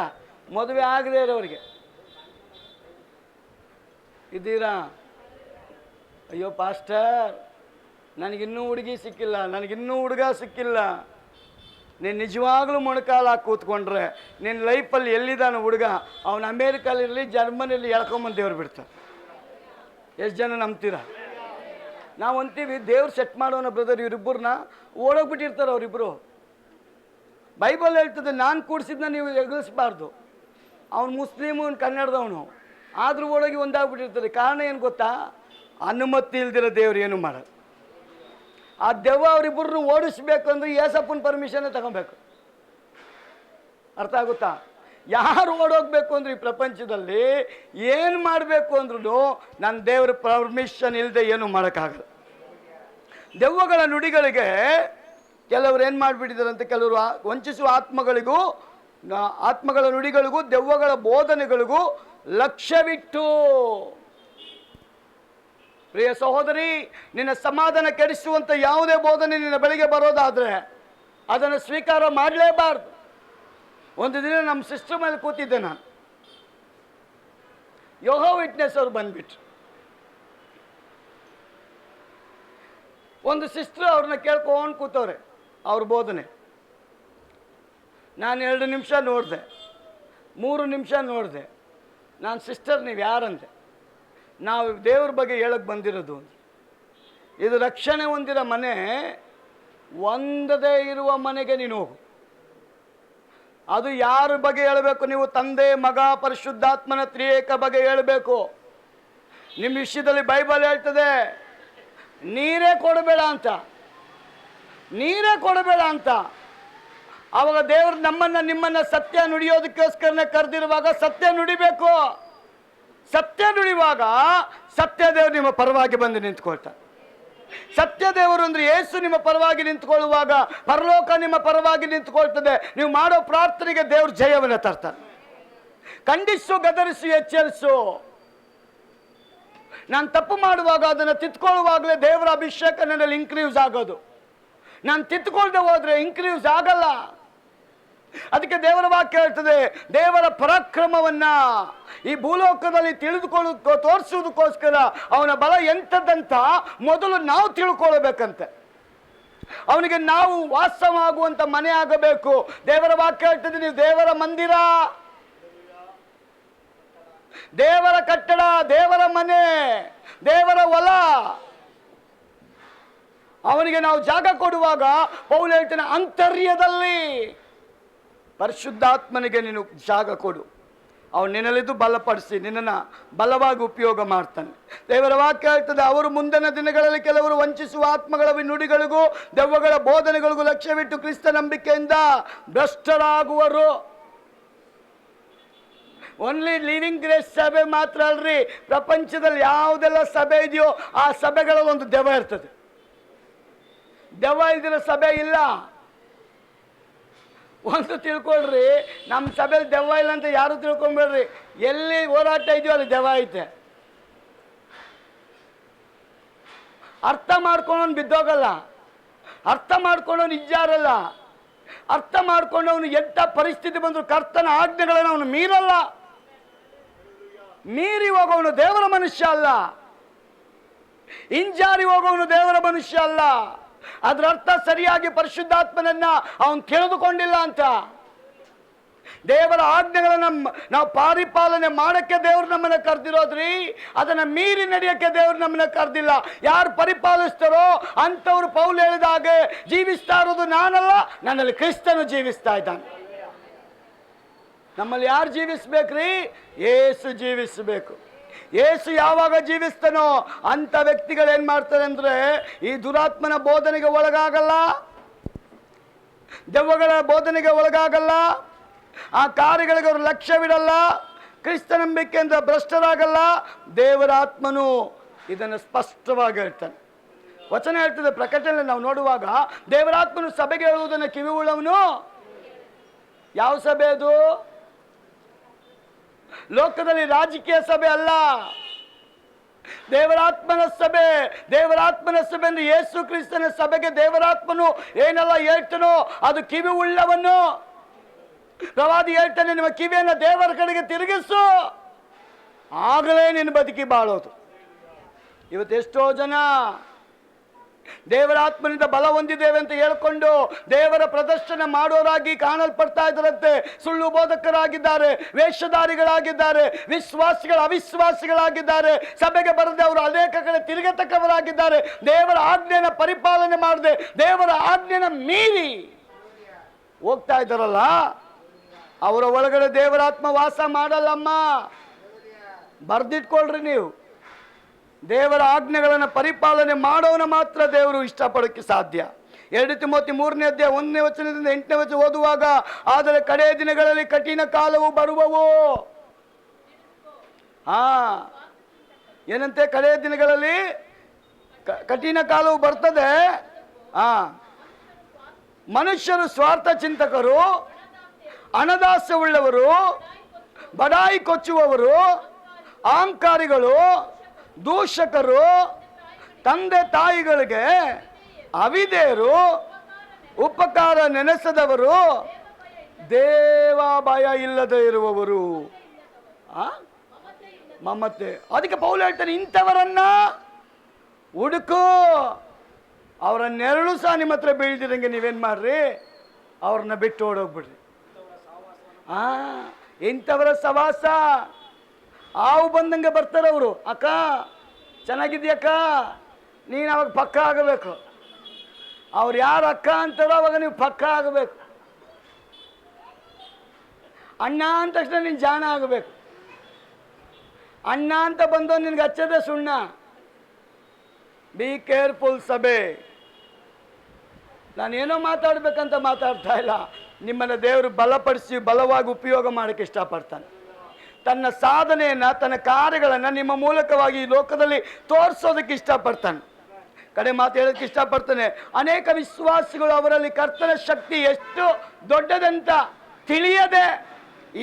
ಮದುವೆ ಆಗದೇ ಇರೋರಿಗೆ. ಇದ್ದೀರಾ? ಅಯ್ಯೋ ಪಾಸ್ಟರ್ ನನಗಿನ್ನೂ ಹುಡುಗಿ ಸಿಕ್ಕಿಲ್ಲ, ನನಗಿನ್ನೂ ಹುಡುಗ ಸಿಕ್ಕಿಲ್ಲ. ನೀನು ನಿಜವಾಗ್ಲೂ ಮೊಣಕಾಲು ಹಾಕಿ ಕೂತ್ಕೊಂಡ್ರೆ ನಿನ್ನ ಲೈಫಲ್ಲಿ ಎಲ್ಲಿದ್ದಾನೆ ಹುಡುಗ, ಅವನು ಅಮೇರಿಕಲ್ಲಿರಲಿ ಜರ್ಮನಿಯಲ್ಲಿ ಎಳ್ಕೊಂಬಂದು ದೇವ್ರು ಬಿಡ್ತಾರೆ. ಎಷ್ಟು ಜನ ನಂಬ್ತೀರಾ? ನಾವು ಅಂತೀವಿ ದೇವ್ರು ಸೆಟ್ ಮಾಡೋಣ ಬ್ರದರ್, ಇವರಿಬ್ಬರನ್ನ ಓಡೋಗ್ಬಿಟ್ಟಿರ್ತಾರೆ ಅವರಿಬ್ಬರು. ಬೈಬಲ್ ಹೇಳ್ತದೆ ನಾನು ಕೂಡಿಸಿದ್ನ ನೀವು ಎಗಲಿಸ್ಬಾರ್ದು. ಅವನು ಮುಸ್ಲಿಮು, ಕನ್ನಡದವನು, ಆದರೂ ಓಡೋಗಿ ಒಂದಾಗ್ಬಿಟ್ಟಿರ್ತಾರೆ. ಕಾರಣ ಏನು ಗೊತ್ತಾ? ಅನುಮತಿ ಇಲ್ದಿರೋ ದೇವ್ರು ಏನು ಮಾಡೋದು. ಆ ದೆವ್ವ ಅವರಿಬ್ಬರನ್ನು ಓಡಿಸ್ಬೇಕು ಅಂದರೆ ಏಸಪ್ಪನ ಪರ್ಮಿಷನ್ನೇ ತಗೊಬೇಕು. ಅರ್ಥ ಆಗುತ್ತಾ? ಯಾರು ಓಡೋಗ್ಬೇಕು ಅಂದ್ರೆ ಈ ಪ್ರಪಂಚದಲ್ಲಿ ಏನು ಮಾಡಬೇಕು ಅಂದ್ರೂ ನನ್ನ ದೇವರ ಪರ್ಮಿಷನ್ ಇಲ್ಲದೆ ಏನು ಮಾಡೋಕ್ಕಾಗಲ್ಲ. ದೆವ್ವಗಳ ನುಡಿಗಳಿಗೆ ಕೆಲವರು ಏನು ಮಾಡಿಬಿಟ್ಟಿದ್ದಾರೆ ಅಂತ, ಕೆಲವರು ವಂಚಿಸುವ ಆತ್ಮಗಳ ನುಡಿಗಳಿಗೂ ದೆವ್ವಗಳ ಬೋಧನೆಗಳಿಗೂ ಲಕ್ಷ್ಯವಿಟ್ಟು. ಪ್ರಿಯ ಸಹೋದರಿ, ನಿನ್ನ ಸಮಾಧಾನ ಕೆಡಿಸುವಂತ ಯಾವುದೇ ಬೋಧನೆ ನಿನ್ನ ಬಳಿಗೆ ಬರೋದಾದ್ರೆ ಅದನ್ನು ಸ್ವೀಕಾರ ಮಾಡಲೇಬಾರ್ದು. ಒಂದು ದಿನ ನಮ್ಮ ಸಿಸ್ಟರ್ ಮೇಲೆ ಕೂತಿದ್ದೆ ನಾನು, ಯೆಹೋವಾ ವಿಟ್ನೆಸ್ ಅವ್ರು ಬಂದ್ಬಿಟ್ರು. ಒಂದು ಸಿಸ್ಟರ್ ಅವ್ರನ್ನ ಕೇಳ್ಕೊಂಡು ಕೂತವ್ರೆ, ಅವ್ರ ಬೋಧನೆ. ನಾನು 2 ನಿಮಿಷ ನೋಡಿದೆ, 3 ನಿಮಿಷ ನೋಡಿದೆ. ನಾನು ಸಿಸ್ಟರ್ ನೀವು ಯಾರಂದೆ? ನಾವು ದೇವ್ರ ಬಗ್ಗೆ ಹೇಳಕ್ಕೆ ಬಂದಿರೋದು. ಇದು ರಕ್ಷಣೆ ಹೊಂದಿರೋ ಮನೆ, ಒಂದದೇ ಇರುವ ಮನೆಗೆ ನೀನು ಹೋಗು. ಅದು ಯಾರ ಬಗ್ಗೆ ಹೇಳಬೇಕು? ನೀವು ತಂದೆ ಮಗ ಪರಿಶುದ್ಧಾತ್ಮನ ತ್ರಿಯೇಕ ಬಗ್ಗೆ ಹೇಳಬೇಕು. ನಿಮ್ಮ ವಿಷಯದಲ್ಲಿ ಬೈಬಲ್ ಹೇಳ್ತದೆ ನೀರೇ ಕೊಡಬೇಡ ಅಂತ, ನೀರೇ ಕೊಡಬೇಡ ಅಂತ. ಆವಾಗ ದೇವರು ನಿಮ್ಮನ್ನ ಸತ್ಯ ನುಡಿಯೋದಕ್ಕೋಸ್ಕರನೇ ಕರೆದಿರುವಾಗ ಸತ್ಯ ನುಡಿಬೇಕು. ಸತ್ಯ ನುಡಿಯುವಾಗ ಸತ್ಯದೇವರು ನಿಮ್ಮ ಪರವಾಗಿ ಬಂದು ನಿಂತ್ಕೊಳ್ತಾರೆ. ಸತ್ಯದೇವರು ಅಂದ್ರೆ ಯೇಸು ನಿಮ್ಮ ಪರವಾಗಿ ನಿಂತ್ಕೊಳ್ಳುವಾಗ ಪರಲೋಕ ನಿಮ್ಮ ಪರವಾಗಿ ನಿಂತ್ಕೊಳ್ತದೆ. ನೀವು ಮಾಡೋ ಪ್ರಾರ್ಥನೆಗೆ ದೇವರು ಜಯವನ್ನು ತರ್ತಾರೆ. ಖಂಡಿಸು, ಗದರಿಸು, ಎಚ್ಚರಿಸು. ನಾನು ತಪ್ಪು ಮಾಡುವಾಗ ಅದನ್ನು ತಿತ್ಕೊಳ್ಳುವಾಗಲೇ ದೇವರ ಅಭಿಷೇಕ ನನ್ನಲ್ಲಿ ಇನ್ಕ್ರೀಸ್ ಆಗೋದು. ನಾನು ತಿತ್ಕೊಳ್ದೆ ಹೋದ್ರೆ ಇನ್ಕ್ರೀಸ್ ಆಗಲ್ಲ. ಅದಕ್ಕೆ ದೇವರ ವಾಕ್ಯ ಹೇಳ್ತದೆ, ದೇವರ ಪರಾಕ್ರಮವನ್ನ ಈ ಭೂಲೋಕದಲ್ಲಿ ತೋರಿಸುವುದಕ್ಕೋಸ್ಕರ ಅವನ ಬಲ ಎಂಥದ್ದಂತ ಮೊದಲು ನಾವು ತಿಳ್ಕೊಳ್ಬೇಕಂತೆ. ಅವನಿಗೆ ನಾವು ವಾಸವಾಗುವಂತ ಮನೆ ಆಗಬೇಕು. ದೇವರ ವಾಕ್ಯ ಹೇಳ್ತದೆ, ನೀವು ದೇವರ ಮಂದಿರ, ದೇವರ ಕಟ್ಟಡ, ದೇವರ ಮನೆ, ದೇವರ ಹೊಲ. ಅವನಿಗೆ ನಾವು ಜಾಗ ಕೊಡುವಾಗ ಪೌಲ ಹೇಳ್ತಾನೆ, ಅಂತರ್ಯದಲ್ಲಿ ಪರಿಶುದ್ಧಾತ್ಮನಿಗೆ ನೀನು ಜಾಗ ಕೊಡು. ಅವನು ನಿನ್ನಲ್ಲಿದ್ದು ಬಲಪಡಿಸಿ ನಿನ್ನನ್ನು ಬಲವಾಗಿ ಉಪಯೋಗ ಮಾಡ್ತಾನೆ. ದೇವರ ವಾಕ್ಯ ಹೇಳ್ತದೆ, ಅವರು ಮುಂದಿನ ದಿನಗಳಲ್ಲಿ ಕೆಲವರು ವಂಚಿಸುವ ಆತ್ಮಗಳ ನುಡಿಗಳಿಗೂ ದೆವ್ವಗಳ ಬೋಧನೆಗಳಿಗೂ ಲಕ್ಷ್ಯವಿಟ್ಟು ಕ್ರಿಸ್ತ ನಂಬಿಕೆಯಿಂದ ಭ್ರಷ್ಟರಾಗುವರು. ಓನ್ಲಿ ಲಿವಿಂಗ್ ಗ್ರೇಸ್ ಸಭೆ ಮಾತ್ರ ಅಲ್ರಿ, ಪ್ರಪಂಚದಲ್ಲಿ ಯಾವುದೆಲ್ಲ ಸಭೆ ಇದೆಯೋ ಆ ಸಭೆಗಳಲ್ಲಿ ಒಂದು ದೆವ್ವ ಇರ್ತದೆ. ದೆವ್ವ ಇದ್ರೆ ಸಭೆ ಇಲ್ಲ. ಒಂದು ತಿಳ್ಕೊಳ್ರಿ, ನಮ್ಮ ಸಭೆಯಲ್ಲಿ ದೆವ್ವ ಇಲ್ಲ ಅಂತ ಯಾರು ತಿಳ್ಕೊಂಬೇಡ್ರಿ. ಎಲ್ಲಿ ಹೋರಾಟ ಇದೆಯೋ ಅಲ್ಲಿ ದೆವ್ವ ಐತೆ. ಅರ್ಥ ಮಾಡ್ಕೊಂಡವನು ಬಿದ್ದೋಗಲ್ಲ, ಅರ್ಥ ಮಾಡ್ಕೊಂಡವನು ಇಜ್ಜಾರಲ್ಲ, ಅರ್ಥ ಮಾಡ್ಕೊಂಡವನು ಎಂಥ ಪರಿಸ್ಥಿತಿ ಬಂದರೂ ಕರ್ತನ ಆಜ್ಞೆಗಳನ್ನು ಅವನು ಮೀರಲ್ಲ. ಮೀರಿ ಹೋಗೋವನು ದೇವರ ಮನುಷ್ಯ ಅಲ್ಲ, ಹಿಂಜಾರಿ ಹೋಗೋವನು ದೇವರ ಮನುಷ್ಯ ಅಲ್ಲ. ಅದರ ಅರ್ಥ ಸರಿಯಾಗಿ ಪರಿಶುದ್ಧಾತ್ಮನನ್ನ ಅವನು ತಿಳಿದುಕೊಂಡಿಲ್ಲ ಅಂತ. ದೇವರ ಆಜ್ಞೆಗಳನ್ನ ನಾವು ಪರಿಪಾಲನೆ ಮಾಡಕ್ಕೆ ದೇವ್ರು ನಮ್ಮನ್ನ ಕರೆದಿರೋದ್ರಿ, ಅದನ್ನ ಮೀರಿ ನಡೆಯಕ್ಕೆ ದೇವ್ರು ನಮ್ಮನ್ನ ಕರೆದಿಲ್ಲ. ಯಾರು ಪರಿಪಾಲಿಸ್ತಾರೋ ಅಂತವ್ರು ಪೌಲ ಹೇಳಿದ ಹಾಗೆ ಜೀವಿಸ್ತಾ ಇರೋದು ನಾನಲ್ಲ, ನನ್ನಲ್ಲಿ ಕ್ರಿಸ್ತನು ಜೀವಿಸ್ತಾ ಇದ್ದಾನೆ. ನಮ್ಮಲ್ಲಿ ಯಾರು ಜೀವಿಸ್ಬೇಕ್ರಿ? ಯೇಸು ಜೀವಿಸಬೇಕು. ಯೇಸು ಯಾವಾಗ ಜೀವಿಸ್ತಾನೋ ಅಂತ ವ್ಯಕ್ತಿಗಳು ಏನ್ ಮಾಡ್ತಾರೆ ಅಂದ್ರೆ ಈ ದುರಾತ್ಮನ ಬೋಧನೆಗೆ ಒಳಗಾಗಲ್ಲ, ದೆವ್ವಗಳ ಬೋಧನೆಗೆ ಒಳಗಾಗಲ್ಲ, ಆ ಕಾರ್ಯಗಳಿಗೆ ಅವರು ಲಕ್ಷ್ಯವಿಡಲ್ಲ, ಕ್ರಿಸ್ತ ನಂಬಿಕೆಯಿಂದ ಭ್ರಷ್ಟರಾಗಲ್ಲ. ದೇವರ ಆತ್ಮನು ಇದನ್ನು ಸ್ಪಷ್ಟವಾಗಿ ಹೇಳ್ತಾನೆ. ವಚನ ಹೇಳ್ತದೆ, ಪ್ರಕಟಣೆ ನಾವು ನೋಡುವಾಗ ದೇವರ ಆತ್ಮನು ಸಭೆಗೆ ಹೇಳುವುದನ್ನು ಕಿವಿ ಉಳ್ಳವನು. ಯಾವ ಸಭೆ ಅದು? ಲೋಕದಲ್ಲಿ ರಾಜಕೀಯ ಸಭೆ ಅಲ್ಲ, ದೇವರಾತ್ಮನ ಸಭೆ. ದೇವರಾತ್ಮನ ಸಭೆ ಅಂದ್ರೆ ಯೇಸು ಕ್ರಿಸ್ತನ ಸಭೆಗೆ ದೇವರಾತ್ಮನು ಏನೆಲ್ಲ ಹೇಳ್ತಾನೋ ಅದು ಕಿವಿ ಉಳ್ಳವನು. ಪ್ರವಾದಿ ಹೇಳ್ತಾನೆ, ನಿಮ್ಮ ಕಿವಿಯನ್ನು ದೇವರ ಕಡೆಗೆ ತಿರುಗಿಸು, ಆಗಲೇ ನಿನ್ನ ಬದುಕಿ ಬಾಳೋದು. ಇವತ್ತು ಎಷ್ಟೋ ಜನ ದೇವರಾತ್ಮನಿಂದ ಬಲ ಹೊಂದಿದ್ದೇವೆ ಅಂತ ಹೇಳ್ಕೊಂಡು ದೇವರ ಪ್ರದರ್ಶನ ಮಾಡೋರಾಗಿ ಕಾಣಲ್ಪಡ್ತಾ ಇದ್ದರಂತೆ. ಸುಳ್ಳು ಬೋಧಕರಾಗಿದ್ದಾರೆ, ವೇಷಧಾರಿಗಳಾಗಿದ್ದಾರೆ, ವಿಶ್ವಾಸಿಗಳ ಅವಿಶ್ವಾಸಿಗಳಾಗಿದ್ದಾರೆ, ಸಭೆಗೆ ಬರದೆ ಅವರು ಅನೇಕ ಕಡೆ ತಿರುಗತಕ್ಕವರಾಗಿದ್ದಾರೆ. ದೇವರ ಆಜ್ಞೆನ ಪರಿಪಾಲನೆ ಮಾಡದೆ ದೇವರ ಆಜ್ಞೆನ ಮೀರಿ ಹೋಗ್ತಾ ಇದ್ದಾರಲ್ಲ, ಅವರ ಒಳಗಡೆ ದೇವರಾತ್ಮ ವಾಸ ಮಾಡಲ್ಲಮ್ಮ. ಬರ್ದಿಟ್ಕೊಳ್ರಿ ನೀವು. ದೇವರ ಆಜ್ಞೆಗಳನ್ನು ಪರಿಪಾಲನೆ ಮಾಡೋನ ಮಾತ್ರ ದೇವರು ಇಷ್ಟಪಡೋಕ್ಕೆ ಸಾಧ್ಯ. 2 ತಿಮೋಥಿ 3ನೇ ಅಧ್ಯಾಯ 1ನೇ ವಚನದಿಂದ 8ನೇ ವಚನ ಓದುವಾಗ, ಆದರೆ ಕಡೆಯ ದಿನಗಳಲ್ಲಿ ಕಠಿಣ ಕಾಲವು ಬರುವವು. ಏನಂತೆ? ಕಡೆಯ ದಿನಗಳಲ್ಲಿ ಕಠಿಣ ಕಾಲವು ಬರ್ತದೆ. ಮನುಷ್ಯರು ಸ್ವಾರ್ಥ ಚಿಂತಕರು, ಹಣದಾಸೆಯುಳ್ಳವರು, ಬಡಾಯಿ ಕೊಚ್ಚುವವರು, ಅಹಂಕಾರಿಗಳು, ದೂಷಕರು, ತಂದೆ ತಾಯಿಗಳಿಗೆ ಅವಿಧೇಯರು, ಉಪಕಾರ ನೆನೆಸದವರು, ದೇವ ಭಯ ಇಲ್ಲದೆ ಇರುವವರು. ಮಮತೆ. ಅದಕ್ಕೆ ಪೌಲ ಹೇಳ್ತಾನೆ, ಇಂಥವರನ್ನ ಹುಡುಕು. ಅವರ ನೆರಳು ಸಹ ನಿಮ್ಮ ಹತ್ರ ಬೀಳ್ದಿರಂಗೆ ನೀವೇನು ಮಾಡ್ರಿ? ಅವ್ರನ್ನ ಬಿಟ್ಟು ಓಡೋಗ್ಬಿಡ್ರಿ. ಇಂಥವರ ಸವಾಸ ಹಾವು ಬಂದಂಗೆ ಬರ್ತಾರೆ ಅವರು. ಅಕ್ಕ ಚೆನ್ನಾಗಿದ್ಯಕ್ಕ, ನೀನು ಅವಾಗ ಪಕ್ಕ ಆಗಬೇಕು. ಅವ್ರು ಯಾರು ಅಕ್ಕ ಅಂತಾರೋ ಅವಾಗ ನೀವು ಪಕ್ಕ ಆಗಬೇಕು. ಅಣ್ಣ ಅಂದ ತಕ್ಷಣ ನೀನು ಜಾಣ ಆಗಬೇಕು. ಅಣ್ಣ ಅಂತ ಬಂದು ನಿನ್ಗೆ ಹಚ್ಚದೆ ಸುಣ್ಣ. ಬಿ ಕೇರ್ಫುಲ್ ಸಭೆ. ನಾನೇನೋ ಮಾತಾಡ್ಬೇಕಂತ ಮಾತಾಡ್ತಾ ಇಲ್ಲ. ನಿಮ್ಮನ್ನು ದೇವರು ಬಲಪಡಿಸಿ ಬಲವಾಗಿ ಉಪಯೋಗ ಮಾಡೋಕ್ಕೆ ಇಷ್ಟಪಡ್ತಾನೆ. ತನ್ನ ಸಾಧನೆಯನ್ನು, ತನ್ನ ಕಾರ್ಯಗಳನ್ನು ನಿಮ್ಮ ಮೂಲಕವಾಗಿ ಈ ಲೋಕದಲ್ಲಿ ತೋರಿಸೋದಕ್ಕೆ ಇಷ್ಟಪಡ್ತಾನೆ. ಕಡೆ ಮಾತು ಹೇಳೋಕ್ಕೆ ಇಷ್ಟಪಡ್ತಾನೆ. ಅನೇಕ ವಿಶ್ವಾಸಿಗಳು ಅವರಲ್ಲಿ ಕರ್ತನ ಶಕ್ತಿ ಎಷ್ಟು ದೊಡ್ಡದಂತ ತಿಳಿಯದೆ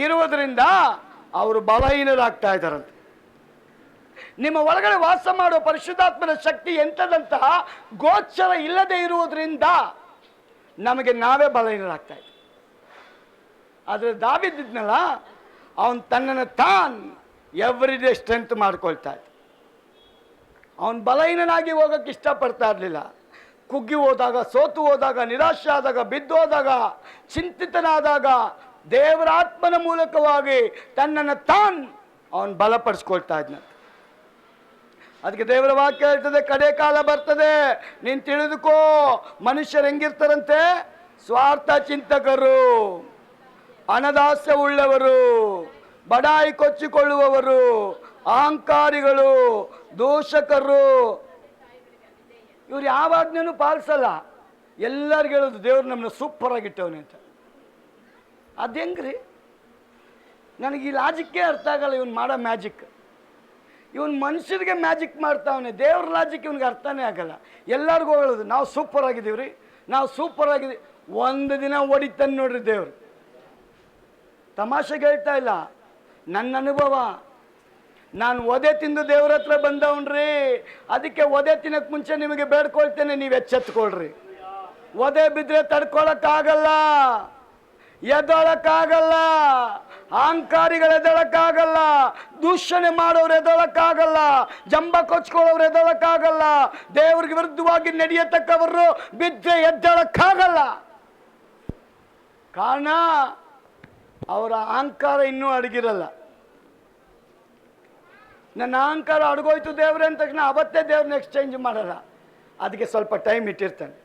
ಇರುವುದರಿಂದ ಅವರು ಬಲಹೀನರಾಗ್ತಾ ಇದ್ದಾರಂತೆ. ನಿಮ್ಮ ಒಳಗಡೆ ವಾಸ ಮಾಡುವ ಪರಿಶುದ್ಧಾತ್ಮನ ಶಕ್ತಿ ಎಂಥದಂತಹ ಗೋಚರ ಇಲ್ಲದೆ ಇರುವುದರಿಂದ ನಮಗೆ ನಾವೇ ಬಲಹೀನರಾಗ್ತಾ ಇದ್ದೀವಿ. ಆದರೆ ದಾವೀದನಲ್ಲ, ಅವನು ತನ್ನನ್ನು ಎವ್ರಿ ಡೇ ಸ್ಟ್ರೆಂತ್ ಮಾಡ್ಕೊಳ್ತಾ ಇದ್ದ. ಅವನು ಬಲಹೀನನಾಗಿ ಹೋಗೋಕ್ಕೆ ಇಷ್ಟಪಡ್ತಾ ಇರಲಿಲ್ಲ. ಕುಗ್ಗಿ ಹೋದಾಗ, ಸೋತು ಹೋದಾಗ, ನಿರಾಶೆ ಆದಾಗ, ಬಿದ್ದೋದಾಗ, ಚಿಂತಿತನಾದಾಗ ದೇವರ ಆತ್ಮನ ಮೂಲಕವಾಗಿ ತನ್ನನ್ನು ಅವನು ಬಲಪಡಿಸ್ಕೊಳ್ತಾ ಇದ್ನ. ಅದಕ್ಕೆ ದೇವರ ವಾಕ್ಯ ಹೇಳ್ತದೆ, ಕಡೆ ಕಾಲ ಬರ್ತದೆ, ನೀನು ತಿಳಿದುಕೋ. ಮನುಷ್ಯರು ಹೆಂಗಿರ್ತಾರಂತೆ? ಸ್ವಾರ್ಥ ಚಿಂತಕರು, ಹಣದಾಸೆ ಉಳ್ಳವರು, ಬಡಾಯಿ ಕೊಚ್ಚಿಕೊಳ್ಳುವವರು, ಅಹಂಕಾರಿಗಳು, ದೂಷಕರು. ಇವ್ರು ಯಾವ ಆಜ್ಞೆನೂ ಪಾಲಿಸಲ್ಲ. ಎಲ್ಲರಿಗೂ ಹೇಳೋದು ದೇವ್ರು ನಮ್ಮನ್ನ ಸೂಪರ್ ಆಗಿಟ್ಟವನೇ ಅಂತ. ಅದು ಹೆಂಗ್ರಿ? ನನಗೆ ಈ ಲಾಜಿಕ್ಕೇ ಅರ್ಥ ಆಗಲ್ಲ. ಇವನು ಮಾಡೋ ಮ್ಯಾಜಿಕ್, ಇವನು ಮನುಷ್ಯರಿಗೆ ಮ್ಯಾಜಿಕ್ ಮಾಡ್ತಾವನೆ. ದೇವ್ರ ಲಾಜಿಕ್ ಇವನಿಗೆ ಅರ್ಥನೇ ಆಗಲ್ಲ. ಎಲ್ಲರಿಗೂ ಹೇಳೋದು ನಾವು ಸೂಪರ್ ಆಗಿದ್ದೀವಿ ರೀ, ನಾವು ಸೂಪರ್ ಆಗಿದ್ದೀವಿ. ಒಂದು ದಿನ ಹೊಡಿತಾನೆ ನೋಡ್ರಿ ದೇವ್ರು. ತಮಾಷೆಗೆ ಹೇಳ್ತಾ ಇಲ್ಲ, ನನ್ನ ಅನುಭವ. ನಾನು ಒದೆ ತಿಂದು ದೇವ್ರ ಹತ್ರ ಬಂದವನ್ರಿ. ಅದಕ್ಕೆ ಒದೆ ತಿನ್ನಕ್ಕೆ ಮುಂಚೆ ನಿಮಗೆ ಬೇಡ್ಕೊಳ್ತೇನೆ, ನೀವು ಎಚ್ಚೆತ್ಕೊಳ್ರಿ. ಒದೆ ಬಿದ್ದರೆ ತಡ್ಕೊಳಕ್ಕಾಗಲ್ಲ, ಎದ್ದೊಳಕ್ಕಾಗಲ್ಲ, ಅಹಂಕಾರಿಗಳು ಎದ್ದೊಳಕ್ಕಾಗಲ್ಲ, ದೂಷಣೆ ಮಾಡೋರು ಎದ್ದೊಳಕ್ಕಾಗಲ್ಲ, ಜಂಬ ಕೊಚ್ಕೊಳ್ಳೋರು ಎದ್ದೊಳಕ್ಕಾಗಲ್ಲ, ದೇವ್ರಿಗೆ ವಿರುದ್ಧವಾಗಿ ನಡೆಯತಕ್ಕವರು ಬಿದ್ದರೆ ಎದ್ದೊಳಕ್ಕಾಗಲ್ಲ. ಕಾರಣ ಅವರ ಅಹಂಕಾರ ಇನ್ನೂ ಅಡಗಿರಲ್ಲ. ನನ್ನ ಅಹಂಕಾರ ಅಡಗೋಯ್ತು ದೇವ್ರೆ ಅಂದ ತಕ್ಷಣ ಅವತ್ತೇ ದೇವ್ರನ್ನ ಎಕ್ಸ್ಚೇಂಜ್ ಮಾಡಲ್ಲ. ಅದಕ್ಕೆ ಸ್ವಲ್ಪ ಟೈಮ್ ಇಟ್ಟಿರ್ತಾನೆ,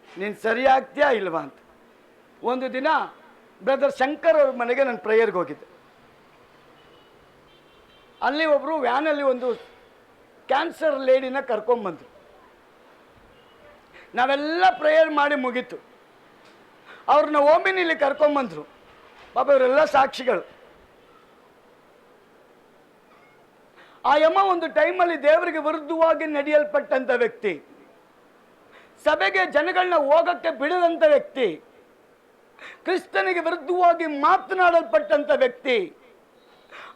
ನೀನು ಸರಿ ಆಗ್ತೀಯಾ ಇಲ್ವಾ ಅಂತ. ಒಂದು ದಿನ ಬ್ರದರ್ ಶಂಕರ್ ಅವ್ರ ಮನೆಗೆ ನಾನು ಪ್ರೇಯರ್ಗೆ ಹೋಗಿದ್ದೆ. ಅಲ್ಲಿ ಒಬ್ಬರು ವ್ಯಾನಲ್ಲಿ ಒಂದು ಕ್ಯಾನ್ಸರ್ ಲೇಡಿನ ಕರ್ಕೊಂಬಂದರು. ನಾವೆಲ್ಲ ಪ್ರೇಯರ್ ಮಾಡಿ ಮುಗೀತು. ಅವ್ರನ್ನ ಓಮಿನಿಲಿ ಕರ್ಕೊಂಬಂದರು. ಪಾಪ ಇವರೆಲ್ಲ ಸಾಕ್ಷಿಗಳು. ಆ ಯಮ್ಮ ಒಂದು ಟೈಮಲ್ಲಿ ದೇವರಿಗೆ ವಿರುದ್ಧವಾಗಿ ನಡೆಯಲ್ಪಟ್ಟಂಥ ವ್ಯಕ್ತಿ, ಸಭೆಗೆ ಜನಗಳನ್ನ ಹೋಗಕ್ಕೆ ಬಿಡದಂಥ ವ್ಯಕ್ತಿ, ಕ್ರಿಸ್ತನಿಗೆ ವಿರುದ್ಧವಾಗಿ ಮಾತನಾಡಲ್ಪಟ್ಟಂಥ ವ್ಯಕ್ತಿ.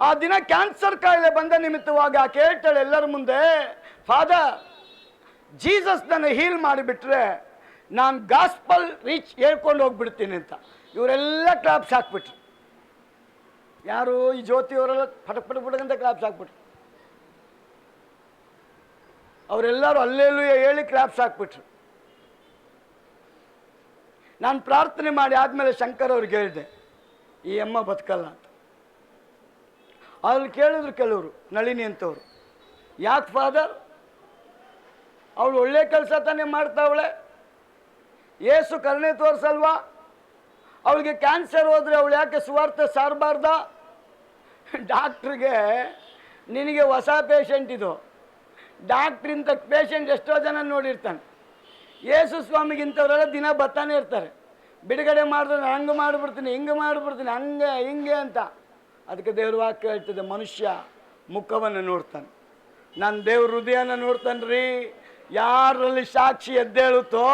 ಆ ದಿನ ಕ್ಯಾನ್ಸರ್ ಕಾಯಿಲೆ ಬಂದ ನಿಮಿತ್ತವಾಗಿ ಆಕೆ ಹೇಳ್ತಾಳೆ ಎಲ್ಲರ ಮುಂದೆ, ಫಾದರ್, ಜೀಸಸ್ ನನ್ನ ಹೀಲ್ ಮಾಡಿಬಿಟ್ರೆ ನಾನು ಗಾಸ್ಪಲ್ ರೀಚ್ ಹೇಳ್ಕೊಂಡು ಹೋಗ್ಬಿಡ್ತೀನಿ ಅಂತ. ಇವರೆಲ್ಲ ಕ್ಲಾಪ್ಸ್ ಹಾಕ್ಬಿಟ್ರು. ಯಾರು? ಈ ಜ್ಯೋತಿಯವರೆಲ್ಲ ಪಟಪಟ ಕ್ಲಾಪ್ಸ್ ಹಾಕ್ಬಿಟ್ರು. ಅವರೆಲ್ಲರೂ ಅಲ್ಲೆಲ್ಲೂ ಹೇಳಿ ಕ್ಲಾಪ್ಸ್ ಹಾಕ್ಬಿಟ್ರು. ನಾನು ಪ್ರಾರ್ಥನೆ ಮಾಡಿ ಆದಮೇಲೆ ಶಂಕರ್ ಅವ್ರಿಗೆ ಹೇಳಿದೆ, ಈ ಅಮ್ಮ ಬದುಕಲ್ಲ ಅಂತ. ಅಲ್ಲಿ ಕೇಳಿದ್ರು ಕೆಲವರು, ನಳಿನಿ ಅಂತವ್ರು, ಯಾಕೆ ಫಾದರ್, ಅವಳು ಒಳ್ಳೆ ಕೆಲಸ ತಾನೇ ಮಾಡ್ತಾವಳೆ, ಏಸು ಕರುಣೆ ತೋರಿಸಲ್ವಾ, ಅವಳಿಗೆ ಕ್ಯಾನ್ಸರ್ ಹೋದರೆ ಅವಳು ಯಾಕೆ ಸುವಾರ್ತೆ ಸಾರಬಾರ್ದ? ಡಾಕ್ಟ್ರಿಗೆ, ನಿನಗೆ ಹೊಸ ಪೇಷಂಟ್ ಇದು, ಡಾಕ್ಟ್ರಿಂತ ಪೇಷಂಟ್ ಎಷ್ಟೋ ಜನ ನೋಡಿರ್ತಾನೆ, ಯೇಸು ಸ್ವಾಮಿಗಿಂಥವರೆಲ್ಲ ದಿನ ಬರ್ತಾನೆ ಇರ್ತಾರೆ. ಬಿಡುಗಡೆ ಮಾಡಿದ್ರೆ ನಾನು ಹಂಗೆ ಮಾಡಿಬಿಡ್ತೀನಿ, ಹಿಂಗೆ ಮಾಡಿಬಿಡ್ತೀನಿ, ಹಂಗೆ ಹಿಂಗೆ ಅಂತ. ಅದಕ್ಕೆ ದೇವ್ರ ವಾಕ್ಯ ಹೇಳ್ತದೆ, ಮನುಷ್ಯ ಮುಖವನ್ನು ನೋಡ್ತಾನೆ, ನನ್ನ ದೇವ್ರ ಹೃದಯನ ನೋಡ್ತಾನೆ ರೀ. ಯಾರಲ್ಲಿ ಸಾಕ್ಷಿ ಎದ್ದೇಳುತ್ತೋ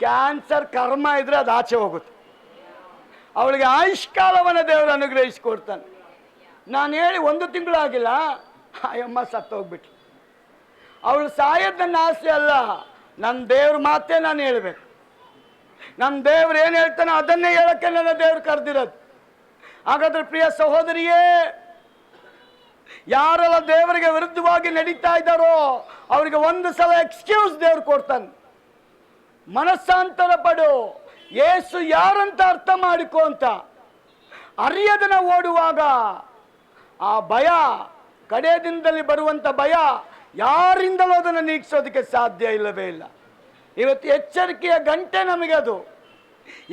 ಕ್ಯಾನ್ಸರ್ ಕರ್ಮ ಇದ್ರೆ ಅದು ಆಚೆ ಹೋಗುತ್ತೆ. ಅವಳಿಗೆ ಆಯುಷ್ಕಾಲವನ್ನು ದೇವರು ಅನುಗ್ರಹಿಸಿಕೊಡ್ತಾನೆ. ನಾನು ಹೇಳಿ 1 ತಿಂಗಳು ಆಗಿಲ್ಲ, ಅಯ್ಯಮ್ಮ ಸತ್ತೋಗ್ಬಿಟ್ಲು. ಅವಳು ಸಾಯೋದು ನನ್ನ ಆಸೆ ಅಲ್ಲ, ನನ್ನ ದೇವ್ರ ಮಾತೇ ನಾನು ಹೇಳಬೇಕು. ನಮ್ಮ ದೇವ್ರು ಏನು ಹೇಳ್ತಾನೋ ಅದನ್ನೇ ಹೇಳೋಕ್ಕೆ ನನ್ನ ದೇವ್ರು ಕರೆದಿರೋದು. ಹಾಗಾದ್ರೆ ಪ್ರಿಯ ಸಹೋದರಿಯೇ, ಯಾರೆಲ್ಲ ದೇವರಿಗೆ ವಿರುದ್ಧವಾಗಿ ನಡೀತಾ ಇದ್ದಾರೋ ಅವರಿಗೆ ಒಂದು ಸಲ ಎಕ್ಸ್ಕ್ಯೂಸ್ ದೇವ್ರು ಕೊಡ್ತಾನೆ. ಮನಸ್ಸಾಂತರ ಪಡು, ಯೇಸು ಯಾರಂತ ಅರ್ಥ ಮಾಡಿಕೋ ಅಂತ. ಅರಿಯದನ ಓಡುವಾಗ ಆ ಭಯ, ಕಡೇ ದಿನದಲ್ಲಿ ಬರುವಂಥ ಭಯ ಯಾರಿಂದಲೂ ಅದನ್ನು ನೀಗಿಸೋದಕ್ಕೆ ಸಾಧ್ಯ ಇಲ್ಲವೇ ಇಲ್ಲ. ಇವತ್ತು ಎಚ್ಚರಿಕೆಯ ಗಂಟೆ ನಮಗೆ ಅದು.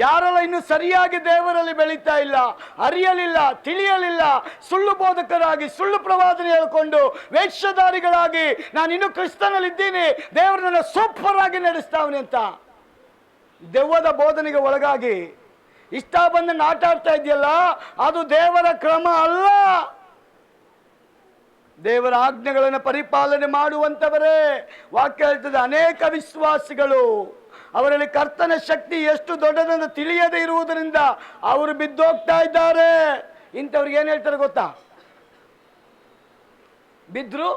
ಯಾರೆಲ್ಲ ಇನ್ನು ಸರಿಯಾಗಿ ದೇವರಲ್ಲಿ ಬೆಳೀತಾ ಇಲ್ಲ, ಅರಿಯಲಿಲ್ಲ, ತಿಳಿಯಲಿಲ್ಲ, ಸುಳ್ಳು ಬೋಧಕರಾಗಿ ಸುಳ್ಳು ಪ್ರವಾದನೆ ಹೇಳ್ಕೊಂಡು ವೇಷಧಾರಿಗಳಾಗಿ ನಾನು ಇನ್ನು ಕ್ರಿಸ್ತನಲ್ಲಿದ್ದೀನಿ, ದೇವರು ನನ್ನ ಸೂಪರ್ ಆಗಿ ನಡೆಸ್ತಾವನೆ ಅಂತ ದೆವ್ವದ ಬೋಧನೆಗೆ ಒಳಗಾಗಿ ಇಷ್ಟ ಬಂದಂಗೆ ಆಟ ಆಡ್ತಾ ಇದೆಯಲ್ಲ, ಅದು ದೇವರ ಕ್ರಮ ಅಲ್ಲ. ದೇವರ ಆಜ್ಞೆಗಳನ್ನು ಪರಿಪಾಲನೆ ಮಾಡುವಂಥವರೇ. ವಾಕ್ಯ ಹೇಳ್ತದೆ, ಅನೇಕ ವಿಶ್ವಾಸಿಗಳು ಅವರಲ್ಲಿ ಕರ್ತನ ಶಕ್ತಿ ಎಷ್ಟು ದೊಡ್ಡದನ್ನು ತಿಳಿಯದೇ ಇರುವುದರಿಂದ ಅವರು ಬಿದ್ದೋಗ್ತಾ ಇದ್ದಾರೆ. ಇಂಥವ್ರಿಗೆ ಏನು ಹೇಳ್ತಾರೆ ಗೊತ್ತಾ? ಬಿದ್ರು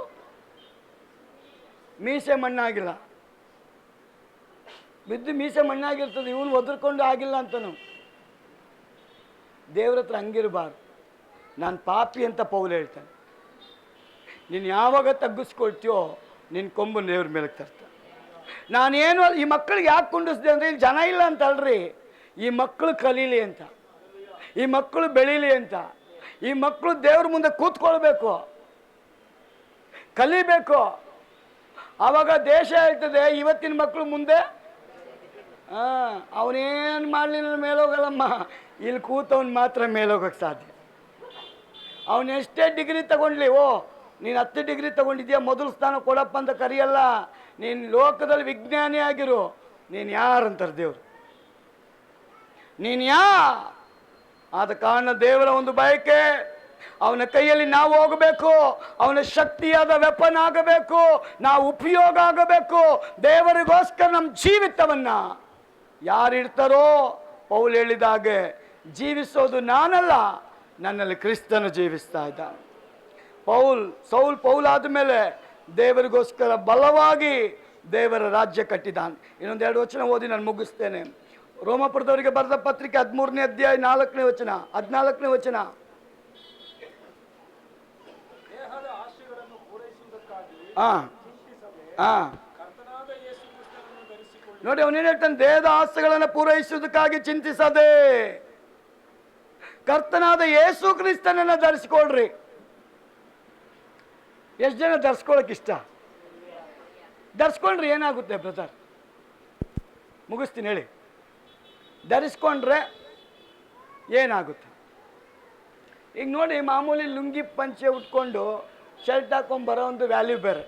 ಮೀಸೆ ಮಣ್ಣಾಗಿಲ್ಲ, ಬಿದ್ದು ಮೀಸೆ ಮಣ್ಣಾಗಿರ್ತದೆ, ಇವನು ಒದರ್ಕೊಂಡು ಆಗಿಲ್ಲ ಅಂತನು. ದೇವ್ರ ಹತ್ರ ಹಂಗಿರಬಾರ್ದು. ನಾನು ಪಾಪಿ ಅಂತ ಪೌಲ್ ಹೇಳ್ತಾನೆ. ನೀನು ಯಾವಾಗ ತಗ್ಗಿಸ್ಕೊಳ್ತೀಯೋ ನಿನ್ನ ಕೊಂಬು ದೇವ್ರ ಮೇಲೆ ತರ್ತಾನೆ. ನಾನೇನು ಈ ಮಕ್ಕಳಿಗೆ ಯಾಕೆ ಕುಂಡಿಸ್ದೆ ಅಂದರೆ, ಇಲ್ಲಿ ಜನ ಇಲ್ಲ ಅಂತ ಅಲ್ರಿ, ಈ ಮಕ್ಕಳು ಕಲೀಲಿ ಅಂತ, ಈ ಮಕ್ಕಳು ಬೆಳೀಲಿ ಅಂತ, ಈ ಮಕ್ಕಳು ದೇವ್ರ ಮುಂದೆ ಕೂತ್ಕೊಳ್ಬೇಕು, ಕಲಿಬೇಕು. ಆವಾಗ ದೇಶ ಹೇಳ್ತದೆ, ಇವತ್ತಿನ ಮಕ್ಕಳು ಮುಂದೆ ಅವನೇನು ಮಾಡಲಿ ನನ್ನ ಮೇಲೋಗಲ್ಲಮ್ಮ, ಇಲ್ಲಿ ಕೂತವನು ಮಾತ್ರ ಮೇಲೋಗಕ್ಕೆ ಸಾಧ್ಯ. ಅವನು ಎಷ್ಟೇ ಡಿಗ್ರಿ ತಗೊಂಡ್ಲಿ, ಓ ನೀನು 10 ಡಿಗ್ರಿ ತಗೊಂಡಿದ್ಯಾ, ಮೊದಲು ಸ್ಥಾನ ಕೊಡಪ್ಪ ಅಂತ ಕರೆಯಲ್ಲ. ನೀನು ಲೋಕದಲ್ಲಿ ವಿಜ್ಞಾನಿ ಆಗಿರು, ನೀನು ಯಾರಂತಾರೆ ದೇವರು, ನೀನು ಆದ ಕಾರಣ ದೇವರ ಒಂದು ಬಯಕೆ, ಅವನ ಕೈಯಲ್ಲಿ ನಾವು ಹೋಗಬೇಕು, ಅವನ ಶಕ್ತಿಯಾದ ವೆಪನ್ ಆಗಬೇಕು, ನಾವು ಉಪಯೋಗ ಆಗಬೇಕು. ದೇವರಿಗೋಸ್ಕರ ನಮ್ಮ ಜೀವಿತವನ್ನ ಯಾರಿಡ್ತಾರೋ, ಪೌಲ್ ಹೇಳಿದಾಗೆ ಜೀವಿಸೋದು ನಾನಲ್ಲ, ನನ್ನಲ್ಲಿ ಕ್ರಿಸ್ತನು ಜೀವಿಸ್ತಾ ಇದ್ದಾನೆ. ಪೌಲ್ ಆದಮೇಲೆ ದೇವರಿಗೋಸ್ಕರ ಬಲವಾಗಿ ದೇವರ ರಾಜ್ಯ ಕಟ್ಟಿದ್ದಾನೆ. ಇನ್ನೊಂದು 2 ವಚನ ಓದಿ ನಾನು ಮುಗಿಸ್ತೇನೆ. ರೋಮಪುರದವರಿಗೆ ಬರೆದ ಪತ್ರಿಕೆ 13ನೇ ಅಧ್ಯಾಯ 4ನೇ ವಚನ 14ನೇ ವಚನ. ನೋಡಿ, ಅವನೇನು ಹೇಳ್ತಾನೆ, ದೇಹದ ಆಸೆಗಳನ್ನು ಪೂರೈಸುವುದಕ್ಕಾಗಿ ಚಿಂತಿಸದೆ ಕರ್ತನಾದ ಯೇಸು ಕ್ರಿಸ್ತನನ್ನು ಧರಿಸಿಕೊಳ್ರಿ. ಎಷ್ಟು ಜನ ಧರಿಸ್ಕೊಳ್ಳೋಕೆ ಇಷ್ಟ? ಧರಿಸ್ಕೊಂಡ್ರೆ ಏನಾಗುತ್ತೆ ಬ್ರದರ್? ಮುಗಿಸ್ತೀನಿ ಹೇಳಿ. ಧರಿಸ್ಕೊಂಡ್ರೆ ಏನಾಗುತ್ತೆ? ಈಗ ನೋಡಿ, ಮಾಮೂಲಿ ಲುಂಗಿ ಪಂಚೆ ಉಟ್ಕೊಂಡು ಶರ್ಟ್ ಹಾಕೊಂಡ್ಬರೋ ಒಂದು ವ್ಯಾಲ್ಯೂ ಬೇರೆ.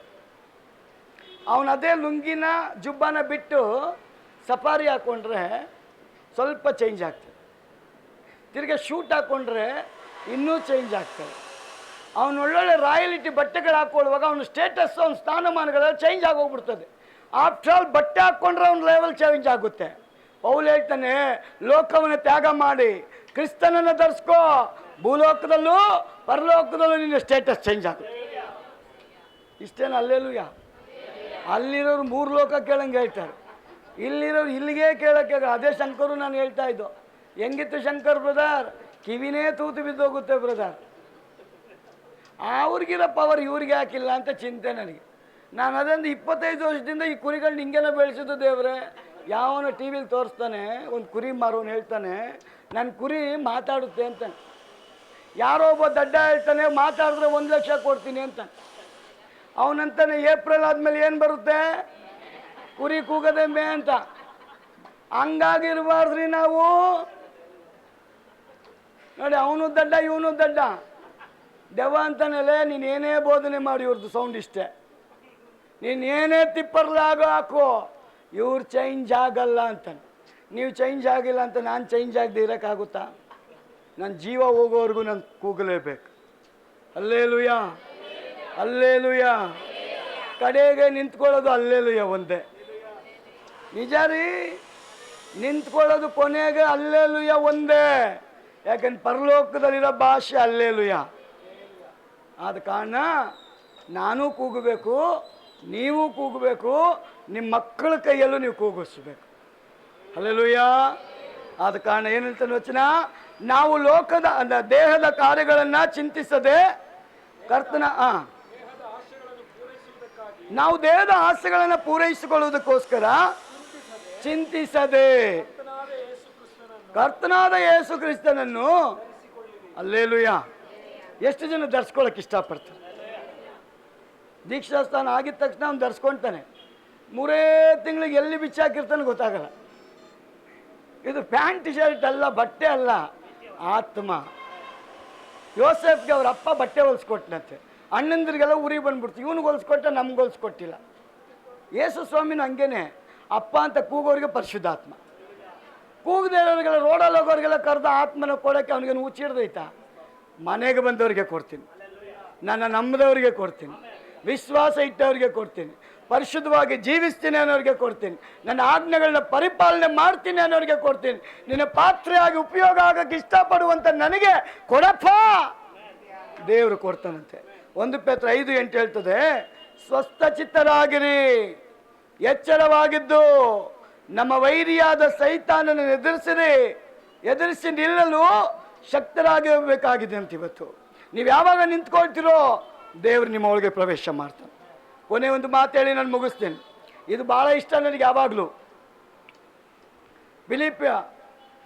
ಅವನು ಅದೇ ಲುಂಗಿನ ಜುಬ್ಬಾನ ಬಿಟ್ಟು ಸಫಾರಿ ಹಾಕ್ಕೊಂಡ್ರೆ ಸ್ವಲ್ಪ ಚೇಂಜ್ ಆಗ್ತದೆ. ತಿರ್ಗಿ ಶೂಟ್ ಹಾಕ್ಕೊಂಡ್ರೆ ಇನ್ನೂ ಚೇಂಜ್ ಆಗ್ತದೆ. ಅವನು ಒಳ್ಳೊಳ್ಳೆ ರಾಯಲಿಟಿ ಬಟ್ಟೆಗಳು ಹಾಕ್ಕೊಳ್ಳುವಾಗ ಅವನ ಸ್ಟೇಟಸ್, ಅವನ ಸ್ಥಾನಮಾನಗಳೆಲ್ಲ ಚೇಂಜ್ ಆಗೋಗ್ಬಿಡ್ತದೆ. ಆಫ್ಟರ್ ಆಲ್ ಬಟ್ಟೆ ಹಾಕ್ಕೊಂಡ್ರೆ ಅವನ ಲೆವೆಲ್ ಚೇಂಜ್ ಆಗುತ್ತೆ. ಪೌಲ್ ಹೇಳ್ತಾನೆ, ಲೋಕವನ್ನು ತ್ಯಾಗ ಮಾಡಿ ಕ್ರಿಸ್ತನನ್ನು ಧರಿಸ್ಕೋ, ಭೂಲೋಕದಲ್ಲೂ ಪರಲೋಕದಲ್ಲೂ ನಿನ್ನ ಸ್ಟೇಟಸ್ ಚೇಂಜ್ ಆಗುತ್ತೆ. ಇಷ್ಟೇನು? ಅಲ್ಲೇಲೂಯ. ಅಲ್ಲಿರೋರು 3 ಲೋಕ ಕೇಳಂಗೆ ಹೇಳ್ತಾರೆ, ಇಲ್ಲಿರೋರು ಇಲ್ಲಿಗೆ ಕೇಳೋಕ್ಕೆ. ಅದೇ ಶಂಕರು ನಾನು ಹೇಳ್ತಾ ಇದ್ದು. ಹೆಂಗಿತ್ತು ಶಂಕರ್ ಬ್ರದರ್? ಕಿವಿನೇ ತೂತು ಬಿದ್ದೋಗುತ್ತೆ ಬ್ರದರ್. ಅವ್ರಿಗಿರೋ ಪವರ್ ಇವ್ರಿಗೆ ಹಾಕಿಲ್ಲ ಅಂತ ಚಿಂತೆ ನನಗೆ. ನಾನು ಅದೊಂದು 25 ವರ್ಷದಿಂದ ಈ ಕುರಿಗಳನ್ನ ಹಿಂಗೆಲ್ಲ ಬೆಳೆಸಿದ್ದು ದೇವ್ರೆ. ಯಾವನ ಟಿ ವಿಲಿ ತೋರಿಸ್ತಾನೆ, ಒಂದು ಕುರಿ ಮಾರೋನು ಹೇಳ್ತಾನೆ, ನನ್ನ ಕುರಿ ಮಾತಾಡುತ್ತೆ ಅಂತ. ಯಾರೋ ಒಬ್ಬ ದಡ್ಡ ಹೇಳ್ತಾನೆ, ಮಾತಾಡಿದ್ರೆ 1 ಲಕ್ಷ ಕೊಡ್ತೀನಿ ಅಂತ. ಅವನಂತಾನೆ, ಏಪ್ರಿಲ್ ಆದಮೇಲೆ ಏನು ಬರುತ್ತೆ? ಕುರಿ ಕೂಗದೆ ಮೇ ಅಂತ. ಹಂಗಾಗಿರ್ಬಾರ್ದ್ರಿ ನಾವು. ನೋಡಿ, ಅವನು ದಡ್ಡ, ಇವನು ದಡ್ಡ. ದೆವ್ವ ಅಂತಾನೆಲೆ, ನೀನೇನೇ ಬೋಧನೆ ಮಾಡಿ, ಇವ್ರದ್ದು ಸೌಂಡ್ ಇಷ್ಟೇ. ನೀನೇನೇ ತಿಪ್ಪರ್ಲಾಗ ಹಾಕು, ಇವ್ರು ಚೇಂಜ್ ಆಗಲ್ಲ ಅಂತಾನೆ. ನೀವು ಚೇಂಜ್ ಆಗಿಲ್ಲ ಅಂತ ನಾನು ಚೇಂಜ್ ಆಗದೆ ಇರೋಕ್ಕಾಗುತ್ತಾ? ನನ್ನ ಜೀವ ಹೋಗೋವರೆಗೂ ನಾನು ಕೂಗಲೇಬೇಕು. ಅಲ್ಲೇಲುಯ್ಯ, ಅಲ್ಲೇಲುಯ್ಯ. ಕಡೆಗೆ ನಿಂತ್ಕೊಳ್ಳೋದು ಅಲ್ಲೇಲುಯ್ಯ ಒಂದೇ. ನಿಜ ರೀ, ನಿಂತ್ಕೊಳ್ಳೋದು ಕೊನೆಗೆ ಅಲ್ಲೇಲುಯ್ಯ ಒಂದೇ. ಯಾಕಂದ್ರೆ ಪರಲೋಕದಲ್ಲಿರೋ ಭಾಷೆ ಅಲ್ಲೇಲುಯ್ಯ. ಆದ ಕಾರಣ ನಾನೂ ಕೂಗಬೇಕು, ನೀವು ಕೂಗಬೇಕು, ನಿಮ್ಮ ಮಕ್ಕಳ ಕೈಯಲ್ಲೂ ನೀವು ಕೂಗಿಸ್ಬೇಕು. ಹಲ್ಲೆಲೂಯಾ. ಆದ ಕಾರಣ ಏನು ಹೇಳ್ತಾನೆ ವಚನ? ನಾವು ಲೋಕದ ದೇಹದ ಕಾರ್ಯಗಳನ್ನು ಚಿಂತಿಸದೆ ಕರ್ತನ ನಾವು ದೇಹದ ಆಸೆಗಳನ್ನು ಪೂರೈಸಿಕೊಳ್ಳುವುದಕ್ಕೋಸ್ಕರ ಚಿಂತಿಸದೆ ಕರ್ತನಾದ ಯೇಸು ಕ್ರಿಸ್ತನನ್ನು ಹಲ್ಲೆಲೂಯಾ ಎಷ್ಟು ಜನ ಧರಿಸ್ಕೊಳ್ಳೋಕೆ ಇಷ್ಟಪಡ್ತಾರೆ? ದೀಕ್ಷಾಸ್ಥಾನ ಆಗಿದ ತಕ್ಷಣ ಅವ್ನು ಧರಿಸ್ಕೊಳ್ತಾನೆ. 3 ತಿಂಗಳಿಗೆ ಎಲ್ಲಿ ಬಿಚ್ಚಾಕಿರ್ತಾನೆ ಗೊತ್ತಾಗಲ್ಲ. ಇದು ಪ್ಯಾಂಟ್ ಶರ್ಟ್ ಅಲ್ಲ, ಬಟ್ಟೆ ಅಲ್ಲ, ಆತ್ಮ. ಯೋಸೆಫ್ಗೆ ಅವ್ರ ಅಪ್ಪ ಬಟ್ಟೆ ಹೊಲಿಸ್ಕೊಟ್ನಂತೆ. ಅಣ್ಣಂದ್ರಿಗೆಲ್ಲ ಊರಿಗೆ ಬಂದ್ಬಿಡ್ತು. ಇವನಿಗೆ ಹೊಲಿಸ್ಕೊಟ್ಟ, ನಮ್ಗೆ ಹೊಲಿಸ್ಕೊಟ್ಟಿಲ್ಲ. ಯೇಸು ಸ್ವಾಮಿನೂ ಹಂಗೇನೆ. ಅಪ್ಪ ಅಂತ ಕೂಗೋರಿಗೆ ಪರಿಶುದ್ಧಾತ್ಮ, ಕೂಗದೆ ಇರೋರಿಗೆಲ್ಲ, ರೋಡಲ್ಲಿ ಹೋಗೋರಿಗೆಲ್ಲ ಕರೆದ ಆತ್ಮನ ಕೊಡೋಕ್ಕೆ ಅವನಿಗೇನು ಹುಚ್ಚಿಡ್ದೈತಾ? ಮನೆಗೆ ಬಂದವರಿಗೆ ಕೊಡ್ತೀನಿ, ನನ್ನ ನಂಬದವರಿಗೆ ಕೊಡ್ತೀನಿ, ವಿಶ್ವಾಸ ಇಟ್ಟವರಿಗೆ ಕೊಡ್ತೀನಿ, ಪರಿಶುದ್ಧವಾಗಿ ಜೀವಿಸ್ತೀನಿ ಅನ್ನೋರಿಗೆ ಕೊಡ್ತೀನಿ, ನನ್ನ ಆಜ್ಞೆಗಳನ್ನ ಪರಿಪಾಲನೆ ಮಾಡ್ತೀನಿ ಅನ್ನೋರಿಗೆ ಕೊಡ್ತೀನಿ. ನಿನ್ನ ಪಾತ್ರೆಯಾಗಿ ಉಪಯೋಗ ಆಗಕ್ಕೆ ಇಷ್ಟಪಡುವಂಥ ನನಗೆ ಕೊಡಪ್ಪ. ದೇವರು ಕೊಡ್ತಾನಂತೆ. 1 ಪೇತ್ರ 5:8 ಹೇಳ್ತದೆ, ಸ್ವಸ್ಥ ಚಿತ್ತರಾಗಿರಿ, ಎಚ್ಚರವಾಗಿದ್ದು ನಮ್ಮ ವೈರಿಯಾದ ಸೈತಾನನ್ನು ಎದುರಿಸಿ ನಿಲ್ಲಲು ಶಕ್ತರಾಗಿರಬೇಕಾಗಿದೆ ಅಂತ. ಇವತ್ತು ನೀವು ಯಾವಾಗ ನಿಂತ್ಕೊಳ್ತೀರೋ ದೇವರು ನಿಮ್ಮ ಒಳಗೆ ಪ್ರವೇಶ ಮಾಡ್ತಾನೆ. ಕೊನೆ ಒಂದು ಮಾತು ಹೇಳಿ ನಾನು ಮುಗಿಸ್ತೇನೆ. ಇದು ಭಾಳ ಇಷ್ಟ ನನಗೆ ಯಾವಾಗಲೂ.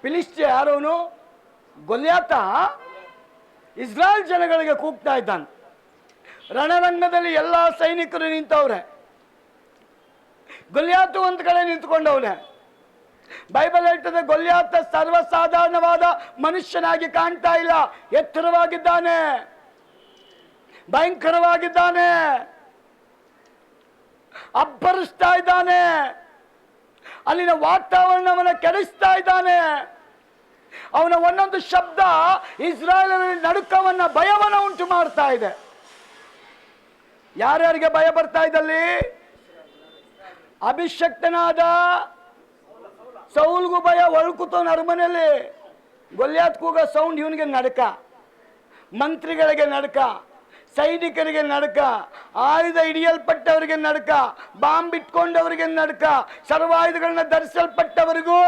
ಫಿಲಿಸ್ಟಿಯ ಯಾರೋನು ಗೊಲ್ಯಾತ ಇಸ್ರಾಯೇಲ್ ಜನಗಳಿಗೆ ಕೂಗ್ತಾ ಇದ್ದಾನೆ. ರಣರಂಗದಲ್ಲಿ ಎಲ್ಲ ಸೈನಿಕರು ನಿಂತವ್ರೆ, ಗೊಲ್ಯಾತ ಒಂದು ಕಡೆ ನಿಂತ್ಕೊಂಡವ್ನೆ. ಬೈಬಲ್ ಹೇಳ್ತದೆ, ಗೊಲ್ಯಾತ ಸರ್ವಸಾಧಾರಣವಾದ ಮನುಷ್ಯನಾಗಿ ಕಾಣ್ತಾ ಇಲ್ಲ, ಎತ್ತರವಾಗಿದ್ದಾನೆ, ಭಯಂಕರವಾಗಿದ್ದಾನೆ, ಅಬ್ಬರಿಸ್ತಾ ಇದ್ದಾನೆ, ಅಲ್ಲಿನ ವಾತಾವರಣವನ್ನು ಕೆಡಿಸ್ತಾ ಇದ್ದಾನೆ. ಅವನ ಒಂದೊಂದು ಶಬ್ದ ಇಸ್ರಾಯೇಲರಲ್ಲಿ ನಡುಕವನ್ನ, ಭಯವನ್ನ ಉಂಟು ಮಾಡ್ತಾ ಇದೆ. ಯಾರ್ಯಾರಿಗೆ ಭಯ ಬರ್ತಾ ಇದ್ದಲ್ಲಿ? ಅಭಿಷಕ್ತನಾದ ಸೌಲ್ಗೂ ಭಯ, ಒಳ್ಕುತವನ ಅರಮನೆಯಲ್ಲಿ. ಗೊಲ್ಯಾತ್ ಕೂಗ ಸೌಂಡ್ ಇವನಿಗೆ ನಡಕ, ಮಂತ್ರಿಗಳಿಗೆ ನಡಕ, ಸೈನಿಕರಿಗೆ ನಡಕ, ಆಯುಧ ಹಿಡಿಯಲ್ಪಟ್ಟವರಿಗೆ ನಡಕ, ಬಾಂಬ್ ಇಟ್ಕೊಂಡವರಿಗೆ ನಡಕ, ಸರ್ವಾಯುಧಗಳನ್ನ ಧರಿಸಲ್ಪಟ್ಟವರಿಗೂ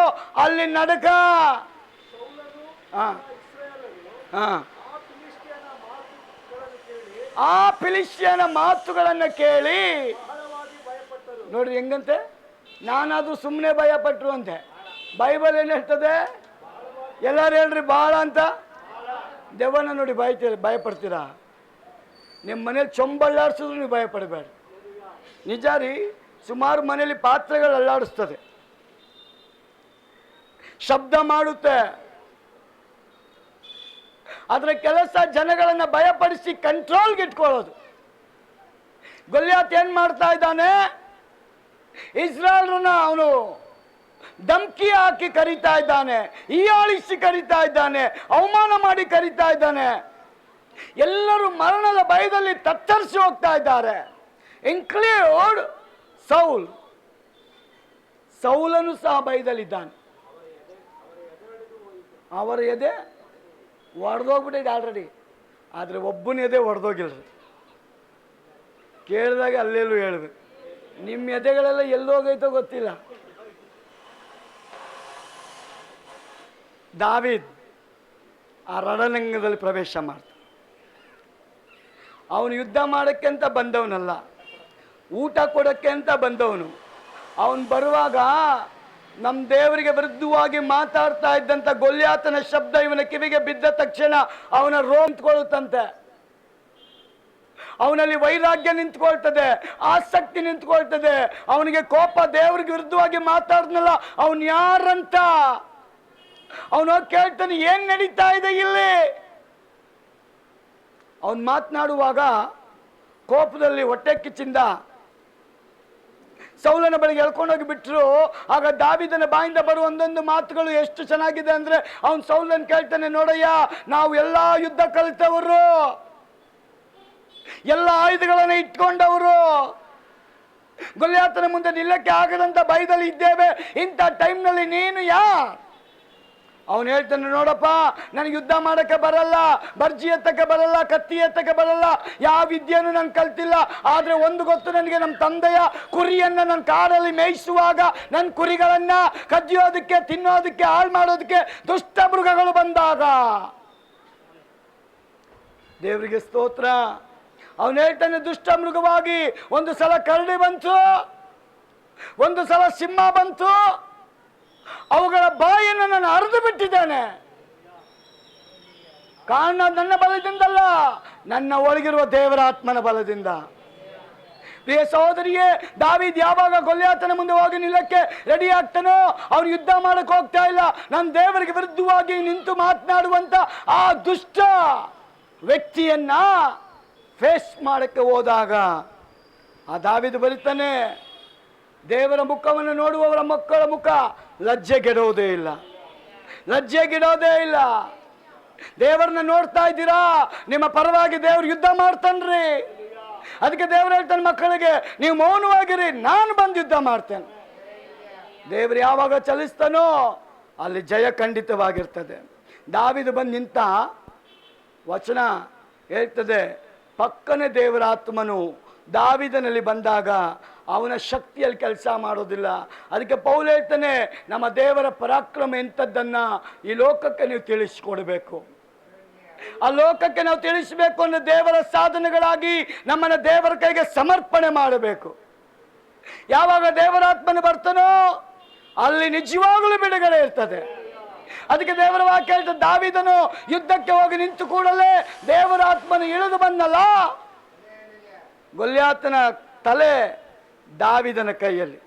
ಅಲ್ಲಿ ನಡಕ. ಆ ಫಿಲಿಷ್ಟಿಯನ ಮಾತುಗಳನ್ನು ಕೇಳಿ ನೋಡ್ರಿ ಹೆಂಗಂತೆ, ನಾನಾದ್ರೂ ಸುಮ್ಮನೆ ಭಯಪಟ್ರು ಅಂತೆ. ಬೈಬಲ್ ಏನು ಹೇಳ್ತದೆ? ಎಲ್ಲರೂ ಹೇಳ್ರಿ ಭಾಳ ಅಂತ. ದೆವ್ವನ ನೋಡಿ ಭಯಪಡ್ತೀರಾ? ನಿಮ್ಮ ಮನೇಲಿ ಚೊಂಬಳ್ಳಾಡಿಸಿದ್ರು ನೀವು ಭಯಪಡಬೇಡ. ನಿಜ ರೀ, ಸುಮಾರು ಮನೇಲಿ ಪಾತ್ರೆಗಳು ಅಲ್ಲಾಡಿಸ್ತದೆ, ಶಬ್ದ ಮಾಡುತ್ತೆ. ಅದರ ಕೆಲಸ ಜನಗಳನ್ನು ಭಯಪಡಿಸಿ ಕಂಟ್ರೋಲ್ಗೆ ಇಟ್ಕೊಳ್ಳೋದು. ಗೊಲ್ಯಾತ್ ಏನ್ ಮಾಡ್ತಾ ಇದ್ದಾನೆ? ಇಸ್ರಾಯೇಲ್ರನ್ನ ಅವನು ಧಮಕಿ ಹಾಕಿ ಕರೀತಾ ಇದ್ದಾನೆ, ಹೀಯಾಳಿಸಿ ಕರೀತಾ ಇದ್ದಾನೆ, ಅವಮಾನ ಮಾಡಿ ಕರೀತಾ ಇದ್ದಾನೆ. ಎಲ್ಲರೂ ಮರಣದ ಭಯದಲ್ಲಿ ತತ್ತರಿಸಿ ಹೋಗ್ತಾ ಇದ್ದಾರೆ, ಇನ್ಕ್ಲೂಡ್ ಸೌಲ್. ಸೌಲನು ಸಹ ಭಯದಲ್ಲಿದ್ದಾನೆ. ಅವರ ಎದೆ ಒಡೆದೋಗ್ಬಿಟ್ಟಿದೆ ಆಲ್ರೆಡಿ, ಆದರೆ ಒಬ್ಬನ ಎದೆ ಒಡೆದೋಗಿಲ್ರಿ. ಕೇಳಿದಾಗ ಅಲ್ಲೆಲ್ಲೂ ಹೇಳ್ಬೇಕು, ನಿಮ್ಮ ಎದೆಗಳೆಲ್ಲ ಎಲ್ಲೋಗೈತೋ ಗೊತ್ತಿಲ್ಲ. ದಾವೀದ್ ಆ ರಣರಂಗದಲ್ಲಿ ಪ್ರವೇಶ ಮಾಡ್ತಾನೆ. ಅವನು ಯುದ್ಧ ಮಾಡೋಕ್ಕೆ ಅಂತ ಬಂದವನಲ್ಲ, ಊಟ ಕೊಡೋಕ್ಕೆ ಅಂತ ಬಂದವನು. ಅವನು ಬರುವಾಗ ನಮ್ಮ ದೇವರಿಗೆ ವಿರುದ್ಧವಾಗಿ ಮಾತಾಡ್ತಾ ಇದ್ದಂಥ ಗೊಲ್ಯಾತನ ಶಬ್ದ ಇವನ ಕಿವಿಗೆ ಬಿದ್ದ ತಕ್ಷಣ ಅವನ ರೋಮ ನಿಂತ್ಕೊಳ್ಳುತ್ತಂತೆ. ಅವನಲ್ಲಿ ವೈರಾಗ್ಯ ನಿಂತ್ಕೊಳ್ತದೆ, ಆಸಕ್ತಿ ನಿಂತ್ಕೊಳ್ತದೆ. ಅವನಿಗೆ ಕೋಪ, ದೇವರಿಗೆ ವಿರುದ್ಧವಾಗಿ ಮಾತಾಡ್ನಲ್ಲ, ಅವನು ಯಾರಂತ ಅವನು ಕೇಳ್ತಾನೆ, ಏನ್ ನಡೀತಾ ಇದೆ ಇಲ್ಲಿ? ಅವನು ಮಾತನಾಡುವಾಗ ಕೋಪದಲ್ಲಿ ಹೊಟ್ಟೆ ಕಿಚ್ಚಿಂದ ಸೌಲನ ಬಳಿಗೆ ಎಳ್ಕೊಂಡೋಗಿ ಬಿಟ್ರು. ಆಗ ದಾವೀದನ ಬಾಯಿಂದ ಬರುವ ಒಂದೊಂದು ಮಾತುಗಳು ಎಷ್ಟು ಚೆನ್ನಾಗಿದೆ ಅಂದ್ರೆ, ಅವನ್ ಸೌಲನ್ ಕೇಳ್ತಾನೆ, ನೋಡಯ್ಯ, ನಾವು ಎಲ್ಲಾ ಯುದ್ಧ ಕಲಿತವರು, ಎಲ್ಲ ಆಯುಧಗಳನ್ನ ಇಟ್ಕೊಂಡವರು, ಗೊಲ್ಯಾತನ ಮುಂದೆ ನಿಲ್ಲಕ್ಕೆ ಆಗದಂತ ಭಯದಲ್ಲಿ ಇದ್ದೇವೆ, ಇಂಥ ಟೈಮ್ನಲ್ಲಿ ನೀನು ಅವನು ಹೇಳ್ತಾನೆ, ನೋಡಪ್ಪ, ನನಗೆ ಯುದ್ಧ ಮಾಡಕ್ಕೆ ಬರಲ್ಲ, ಬರ್ಜಿ ಎತ್ತಕ್ಕೆ ಬರಲ್ಲ, ಕತ್ತಿ ಎತ್ತಕ್ಕೆ ಬರಲ್ಲ, ಯಾವ ವಿದ್ಯೆಯನ್ನು ನಾನು ಕಲ್ತಿಲ್ಲ. ಆದ್ರೆ ಒಂದು ಗೊತ್ತು ನನಗೆ, ನಮ್ಮ ತಂದೆಯ ಕುರಿಯನ್ನ ನನ್ನ ಕಾಡಲ್ಲಿ ಮೇಯಿಸುವಾಗ ನನ್ನ ಕುರಿಗಳನ್ನ ಕದಿಯೋದಕ್ಕೆ, ತಿನ್ನೋದಕ್ಕೆ, ಹಾಳು ಮಾಡೋದಕ್ಕೆ ದುಷ್ಟ ಮೃಗಗಳು ಬಂದಾಗ, ದೇವರಿಗೆ ಸ್ತೋತ್ರ. ಅವನು ಹೇಳ್ತಾನೆ, ದುಷ್ಟ ಮೃಗವಾಗಿ ಒಂದು ಸಲ ಕರಡಿ ಬಂತು, ಒಂದು ಸಲ ಸಿಂಹ ಬಂತು, ಅವುಗಳ ಬಾಯನ್ನು ನಾನು ಅರಿದು ಬಿಟ್ಟಿದ್ದೇನೆ. ಕಾರಣ ನನ್ನ ಬಲದಿಂದಲ್ಲ, ನನ್ನ ಒಳಗಿರುವ ದೇವರ ಆತ್ಮನ ಬಲದಿಂದ. ಪ್ರಿಯ ಸಹೋದರಿಯೇ, ದಾವೀದ್ ಯಾವಾಗ ಗೊಲ್ಯಾತನ ಮುಂದೆ ಹೋಗಿ ನಿಲ್ಲಕ್ಕೆ ರೆಡಿ ಆಗ್ತಾನೋ, ಅವ್ನು ಯುದ್ಧ ಮಾಡಕ್ಕೆ ಹೋಗ್ತಾ ಇಲ್ಲ, ನನ್ನ ದೇವರಿಗೆ ವಿರುದ್ಧವಾಗಿ ನಿಂತು ಮಾತನಾಡುವಂತ ಆ ದುಷ್ಟ ವ್ಯಕ್ತಿಯನ್ನ ಫೇಸ್ ಮಾಡಕ್ಕೆ ಹೋದಾಗ ಆ ದಾವೀದ್ ಬರೀತಾನೆ, ದೇವರ ಮುಖವನ್ನು ನೋಡುವವರ ಮಕ್ಕಳ ಮುಖ ಲಜ್ಜೆಗೆಡೋದೇ ಇಲ್ಲ, ಲಜ್ಜೆಗಿಡೋದೇ ಇಲ್ಲ. ದೇವರನ್ನ ನೋಡ್ತಾ ಇದ್ದೀರಾ, ನಿಮ್ಮ ಪರವಾಗಿ ದೇವ್ರು ಯುದ್ಧ ಮಾಡ್ತಾನ್ರಿ. ಅದಕ್ಕೆ ದೇವ್ರು ಹೇಳ್ತಾನೆ ಮಕ್ಕಳಿಗೆ, ನೀವು ಮೌನವಾಗಿರಿ, ನಾನು ಬಂದು ಯುದ್ಧ ಮಾಡ್ತೇನೆ. ದೇವರು ಯಾವಾಗ ಚಲಿಸ್ತಾನೋ ಅಲ್ಲಿ ಜಯ ಖಂಡಿತವಾಗಿರ್ತದೆ. ದಾವೀದು ಬಂದು ನಿಂತ ವಚನ ಹೇಳ್ತದೆ, ಪಕ್ಕನೆ ದೇವರ ಆತ್ಮನು ದಾವೀದನಲ್ಲಿ ಬಂದಾಗ ಅವನ ಶಕ್ತಿಯಲ್ಲಿ ಕೆಲಸ ಮಾಡೋದಿಲ್ಲ. ಅದಕ್ಕೆ ಪೌಲ್ ಹೇಳ್ತಾನೆ, ನಮ್ಮ ದೇವರ ಪರಾಕ್ರಮ ಎಂಥದ್ದನ್ನ ಈ ಲೋಕಕ್ಕೆ ನೀವು ತಿಳಿಸ್ಕೊಡ್ಬೇಕು. ಆ ಲೋಕಕ್ಕೆ ನಾವು ತಿಳಿಸಬೇಕು ಅಂದ್ರೆ ದೇವರ ಸಾಧನೆಗಳಾಗಿ ನಮ್ಮನ್ನ ದೇವರ ಕೈಗೆ ಸಮರ್ಪಣೆ ಮಾಡಬೇಕು. ಯಾವಾಗ ದೇವರಾತ್ಮನು ಬರ್ತಾನೋ ಅಲ್ಲಿ ನಿಜವಾಗಲೂ ಬಿಡುಗಡೆ ಇರ್ತದೆ. ಅದಕ್ಕೆ ದೇವರ ವಾಕ್ಯ ಹೇಳ್ತದೆ, ದಾವೀದನು ಯುದ್ಧಕ್ಕೆ ಹೋಗಿ ನಿಂತು ಕೂಡಲೇ ದೇವರ ಆತ್ಮನು ಇಳಿದು ಬಂದಲ್ಲ, ಗೊಲ್ಯಾತನ ತಲೆ ದಾವೀದನ ಕೈಯಲ್ಲಿ.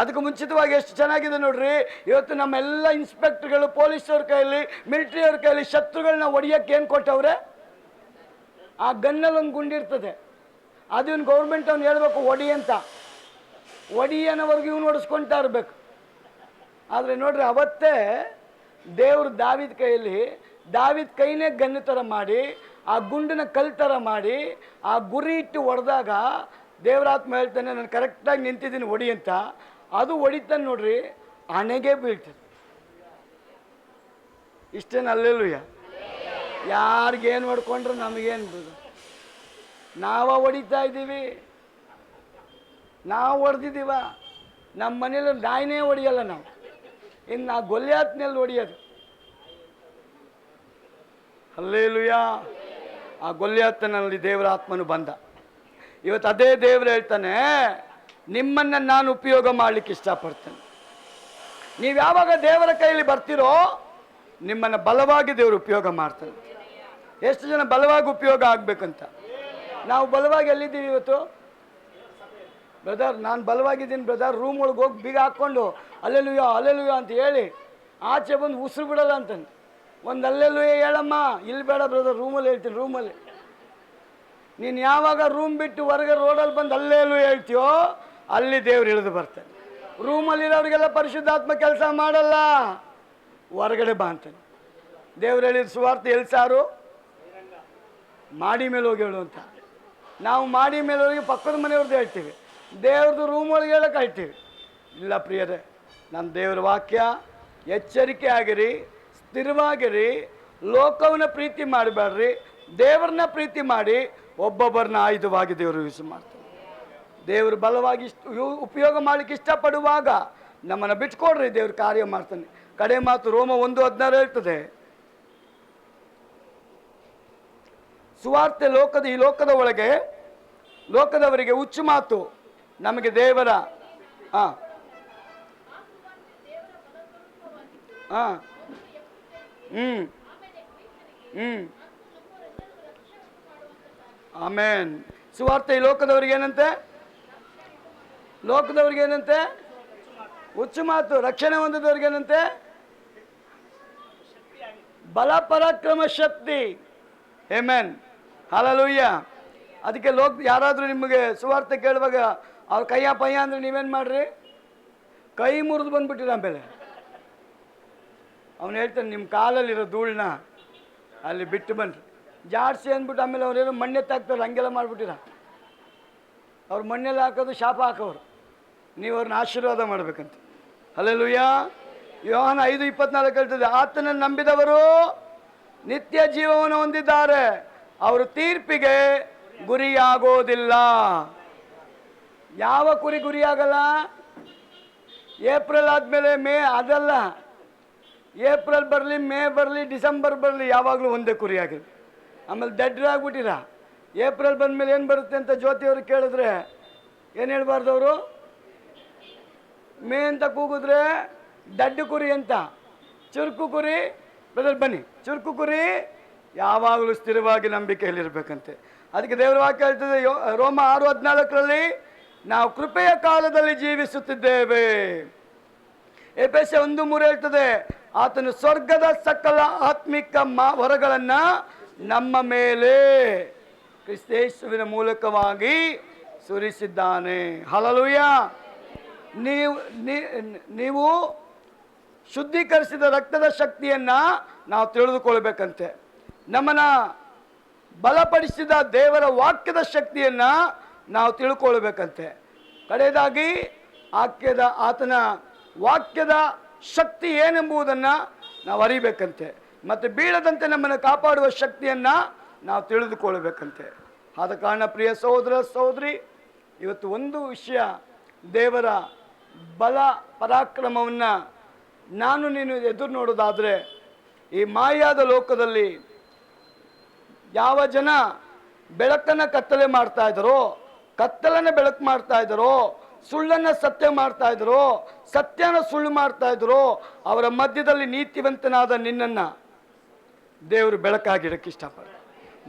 ಅದಕ್ಕೆ ಮುಂಚಿತವಾಗಿ ಎಷ್ಟು ಚೆನ್ನಾಗಿದೆ ನೋಡ್ರಿ. ಇವತ್ತು ನಮ್ಮೆಲ್ಲ ಇನ್ಸ್ಪೆಕ್ಟರ್ಗಳು, ಪೊಲೀಸವ್ರ ಕೈಯಲ್ಲಿ, ಮಿಲಿಟರಿಯವ್ರ ಕೈಯಲ್ಲಿ ಶತ್ರುಗಳನ್ನ ಹೊಡಿಯಕ್ಕೆ ಏನು ಕೊಟ್ಟವ್ರೆ? ಆ ಗನ್ನಲ್ಲಿ ಒಂದು ಗುಂಡಿರ್ತದೆ, ಅದು ಇವನು ಗೌರ್ಮೆಂಟ್ ಅವ್ನು ಹೇಳ್ಬೇಕು ಹೊಡಿ ಅಂತ, ಹೊಡಿ ಅನ್ನೋವರೆಗೂ ಇವನು ಹೊಡಿಸ್ಕೊಳ್ತಾ ಇರ್ಬೇಕು. ಆದರೆ ನೋಡ್ರಿ, ಅವತ್ತೇ ದೇವರು ದಾವೀದ್ ಕೈಯಲ್ಲಿ, ದಾವೀದ್ ಕೈನೇ ಗನ್ನು ಥರ ಮಾಡಿ, ಆ ಗುಂಡಿನ ಕಲ್ ಥರ ಮಾಡಿ, ಆ ಗುರಿ ಇಟ್ಟು ಹೊಡೆದಾಗ ದೇವರಾತ್ಮ ಹೇಳ್ತಾನೆ, ನಾನು ಕರೆಕ್ಟಾಗಿ ನಿಂತಿದ್ದೀನಿ ಹೊಡಿ ಅಂತ. ಅದು ಹೊಡಿತಾನೆ ನೋಡ್ರಿ, ಹಣೆಗೆ ಬೀಳ್ತದೆ. ಇಷ್ಟೇನು ಅಲ್ಲೆಲ್ಲೂಯ್ಯ. ಯಾರಿಗೇನು ಹೊಡ್ಕೊಂಡ್ರೆ ನಮಗೇನು, ನಾವ ಹೊಡಿತಾ ಇದ್ದೀವಿ, ನಾವು ಹೊಡೆದಿದ್ದೀವ. ನಮ್ಮ ಮನೇಲಿ ನಾಯಿನೇ ಹೊಡಿಯಲ್ಲ ನಾವು, ಇನ್ನು ಆ ಗೊಲ್ಯಾತ್ನಲ್ಲಿ ಹೊಡಿಯೋದು. ಹಲ್ಲೆಲೂಯಾ. ಆ ಗೊಲ್ಯಾತನಲ್ಲಿ ದೇವರ ಆತ್ಮನು ಬಂದ. ಇವತ್ತು ಅದೇ ದೇವರು ಹೇಳ್ತಾನೆ, ನಿಮ್ಮನ್ನು ನಾನು ಉಪಯೋಗ ಮಾಡಲಿಕ್ಕೆ ಇಷ್ಟಪಡ್ತೇನೆ. ನೀವು ಯಾವಾಗ ದೇವರ ಕೈಯಲ್ಲಿ ಬರ್ತೀರೋ ನಿಮ್ಮನ್ನು ಬಲವಾಗಿ ದೇವರು ಉಪಯೋಗ ಮಾಡ್ತಾನೆ. ಎಷ್ಟು ಜನ ಬಲವಾಗಿ ಉಪಯೋಗ ಆಗಬೇಕಂತ? ನಾವು ಬಲವಾಗಿ ಎಲ್ಲಿದ್ದೀವಿ ಇವತ್ತು? ಬ್ರದರ್, ನಾನು ಬಲವಾಗಿದ್ದೀನಿ ಬ್ರದರ್, ರೂಮ್ ಒಳಗೆ ಹೋಗಿ ಬೀಗ ಹಾಕ್ಕೊಂಡು ಅಲ್ಲೆಲ್ಲೂಯೋ ಅಲ್ಲೆಲ್ಲೂಯೋ ಅಂತ ಹೇಳಿ ಆಚೆ ಬಂದು ಉಸಿರು ಬಿಡಲ್ಲ ಅಂತಂದು. ಒಂದು ಅಲ್ಲೆಲ್ಲೂಯೋ ಹೇಳಮ್ಮ, ಇಲ್ಲಿ ಬೇಡ ಬ್ರದರ್, ರೂಮಲ್ಲಿ ಹೇಳ್ತೀನಿ. ರೂಮಲ್ಲಿ ನೀನು ಯಾವಾಗ ರೂಮ್ ಬಿಟ್ಟು ಹೊರಗೆ ರೋಡಲ್ಲಿ ಬಂದು ಅಲ್ಲೆಲ್ಲೂ ಹೇಳ್ತೀಯೋ ಅಲ್ಲಿ ದೇವ್ರು ಇಳಿದು ಬರ್ತಾನೆ. ರೂಮಲ್ಲಿರೋರಿಗೆಲ್ಲ ಪರಿಶುದ್ಧಾತ್ಮ ಕೆಲಸ ಮಾಡಲ್ಲ, ಹೊರಗಡೆ ಬಾ ಅಂತಾನೆ. ದೇವ್ರು ಹೇಳಿದ ಸುವಾರ್ತೆ ಎಲ್ಲಿ ಸಾರು? ಮಾಡಿ ಮೇಲೆ ಹೋಗಿ ಹೇಳು ಅಂತ. ನಾವು ಮಾಡಿ ಮೇಲೆ ಹೋಗಿ ಪಕ್ಕದ ಮನೆಯವ್ರದ್ದು ಹೇಳ್ತೀವಿ, ದೇವ್ರದ್ದು ರೂಮ್ ಒಳಗೆ ಹೇಳಕ್ಕೆ ಹೇಳ್ತೀವಿ. ಇಲ್ಲ ಪ್ರಿಯರೇ, ನಮ್ಮ ದೇವ್ರ ವಾಕ್ಯ, ಎಚ್ಚರಿಕೆ ಆಗಿರಿ, ಸ್ಥಿರವಾಗಿರಿ, ಲೋಕವನ್ನ ಪ್ರೀತಿ ಮಾಡಬೇಡ್ರಿ, ದೇವ್ರನ್ನ ಪ್ರೀತಿ ಮಾಡಿ. ಒಬ್ಬೊಬ್ಬರನ್ನ ಆಯುಧವಾಗಿ ದೇವರು ಯೂಸ್ ಮಾಡ್ತಾರೆ. ದೇವರು ಬಲವಾಗಿ ಉಪಯೋಗ ಮಾಡಲಿಕ್ಕೆ ಇಷ್ಟಪಡುವಾಗ ನಮ್ಮನ್ನು ಬಿಟ್ಕೊಡ್ರಿ, ದೇವ್ರ ಕಾರ್ಯ ಮಾಡ್ತಾನೆ. ಕಡೆ ಮಾತು ರೋಮ 1:16 ಹೇಳ್ತದೆ, ಸುವಾರ್ತೆ ಈ ಲೋಕದ ಒಳಗೆ ಲೋಕದವರಿಗೆ ಹುಚ್ಚು ಮಾತು, ನಮಗೆ ದೇವರ ಆಮೇನ್. ಸುವಾರ್ತೆ ಈ ಲೋಕದವ್ರಿಗೆ ಏನಂತೆ? ಲೋಕದವ್ರಿಗೆ ಏನಂತೆ? ಹುಚ್ಚು ಮಾತು. ರಕ್ಷಣೆ ಹೊಂದಿದವ್ರಿಗೆ ಏನಂತೆ? ಬಲ ಪರಾಕ್ರಮ ಶಕ್ತಿ. Amen, hallelujah. ಅದಕ್ಕೆ ಯಾರಾದರೂ ನಿಮಗೆ ಸುವಾರ್ತೆ ಕೇಳುವಾಗ ಅವ್ರ ಕೈಯ ಪಯ್ಯ ಅಂದರೆ ನೀವೇನು ಮಾಡ್ರಿ, ಕೈ ಮುರಿದು ಬಂದ್ಬಿಟ್ಟಿರ. ಆಮೇಲೆ ಅವನು ಹೇಳ್ತಾನೆ, ನಿಮ್ಮ ಕಾಲಲ್ಲಿರೋ ಧೂಳನ್ನ ಅಲ್ಲಿ ಬಿಟ್ಟು ಬನ್ರಿ ಜಾಡ್ಸಿ ಅಂದ್ಬಿಟ್ಟು. ಆಮೇಲೆ ಅವ್ರೇನೋ ಮಣ್ಣೆತ್ತಾಕ್ತಾರೆ, ಹಂಗೆಲ್ಲ ಮಾಡಿಬಿಟ್ಟಿರ. ಅವ್ರು ಮಣ್ಣೆಲ್ಲ ಹಾಕೋದು ಶಾಪ ಹಾಕೋರು, ನೀವು ಅವ್ರನ್ನ ಆಶೀರ್ವಾದ ಮಾಡಬೇಕಂತ. ಹಲ್ಲೆಲೂಯಾ. ಯೋಹಾನ 5:24 ಹೇಳ್ತದೆ, ಆತನನ್ನು ನಂಬಿದವರು ನಿತ್ಯ ಜೀವವನ್ನು ಹೊಂದಿದ್ದಾರೆ, ಅವರು ತೀರ್ಪಿಗೆ ಗುರಿಯಾಗೋದಿಲ್ಲ. ಯಾವ ಕುರಿ ಗುರಿಯಾಗಲ್ಲ? ಏಪ್ರಿಲ್ ಆದಮೇಲೆ ಮೇ ಅದಲ್ಲ. ಏಪ್ರಿಲ್ ಬರಲಿ, ಮೇ ಬರಲಿ, ಡಿಸೆಂಬರ್ ಬರಲಿ, ಯಾವಾಗಲೂ ಒಂದೇ ಕುರಿ ಆಗಿರಲಿ. ಆಮೇಲೆ ದಡ್ಡರಾಗ್ಬಿಟ್ಟಿರ. ಏಪ್ರಿಲ್ ಬಂದಮೇಲೆ ಏನು ಬರುತ್ತೆ ಅಂತ ಜ್ಯೋತಿಯವರು ಕೇಳಿದ್ರೆ ಏನು ಹೇಳ್ಬಾರ್ದು ಅವರು? ಮೇ ಅಂತ ಕೂಗಿದ್ರೆ ದಡ್ಡು ಕುರಿ ಅಂತ. ಚುರುಕು ಕುರಿ ಬ್ರದರ್ ಬನ್ನಿ, ಚುರುಕು ಕುರಿ ಯಾವಾಗಲೂ ಸ್ಥಿರವಾಗಿ ನಂಬಿಕೆಯಲ್ಲಿರ್ಬೇಕಂತೆ. ಅದಕ್ಕೆ ದೇವರ ವಾಕ್ಯ ಹೇಳ್ತದೆ, ರೋಮ 6:14 ನಾವು ಕೃಪೆಯ ಕಾಲದಲ್ಲಿ ಜೀವಿಸುತ್ತಿದ್ದೇವೆ. ಎಫೆಸ 1:3 ಹೇಳ್ತದೆ, ಆತನು ಸ್ವರ್ಗದ ಸಕಲ ಆತ್ಮಿಕ ವರಗಳನ್ನು ನಮ್ಮ ಮೇಲೆ ಕ್ರಿಸ್ತೇಸುವಿನ ಮೂಲಕವಾಗಿ ಸುರಿಸಿದ್ದಾನೆ. ಹಲ್ಲೆಲೂಯಾ. ನೀವು ಶುದ್ಧೀಕರಿಸಿದ ರಕ್ತದ ಶಕ್ತಿಯನ್ನು ನಾವು ತಿಳಿದುಕೊಳ್ಬೇಕಂತೆ. ನಮ್ಮನ್ನು ಬಲಪಡಿಸಿದ ದೇವರ ವಾಕ್ಯದ ಶಕ್ತಿಯನ್ನು ನಾವು ತಿಳ್ಕೊಳ್ಬೇಕಂತೆ. ಕಡೆಯದಾಗಿ ಆತನ ವಾಕ್ಯದ ಶಕ್ತಿ ಏನೆಂಬುದನ್ನು ನಾವು ಅರಿಬೇಕಂತೆ. ಮತ್ತು ಬೀಳದಂತೆ ನಮ್ಮನ್ನು ಕಾಪಾಡುವ ಶಕ್ತಿಯನ್ನು ನಾವು ತಿಳಿದುಕೊಳ್ಬೇಕಂತೆ. ಆದ ಕಾರಣ ಪ್ರಿಯ ಸಹೋದರ ಸಹೋದರಿ, ಇವತ್ತು ಒಂದು ವಿಷಯ, ದೇವರ ಬಲ ಪರಾಕ್ರಮವನ್ನು ನಾನು ನೀನು ಎದುರು ನೋಡೋದಾದರೆ, ಈ ಮಾಯಾದ ಲೋಕದಲ್ಲಿ ಯಾವ ಜನ ಬೆಳಕನ್ನು ಕತ್ತಲೆ ಮಾಡ್ತಾ ಇದ್ದಾರೋ, ಕತ್ತಲನ್ನು ಬೆಳಕು ಮಾಡ್ತಾ ಇದ್ದಾರೋ, ಸುಳ್ಳನ್ನು ಸತ್ಯ ಮಾಡ್ತಾ ಇದ್ದಾರೋ, ಸತ್ಯನ ಸುಳ್ಳು ಮಾಡ್ತಾ ಇದ್ದಾರೋ, ಅವರ ಮಧ್ಯದಲ್ಲಿ ನೀತಿವಂತನಾದ ನಿನ್ನನ್ನು ದೇವರು ಬೆಳಕಾಗಿಡಕ್ಕೆ ಇಷ್ಟಪಡ್ತಾನೆ,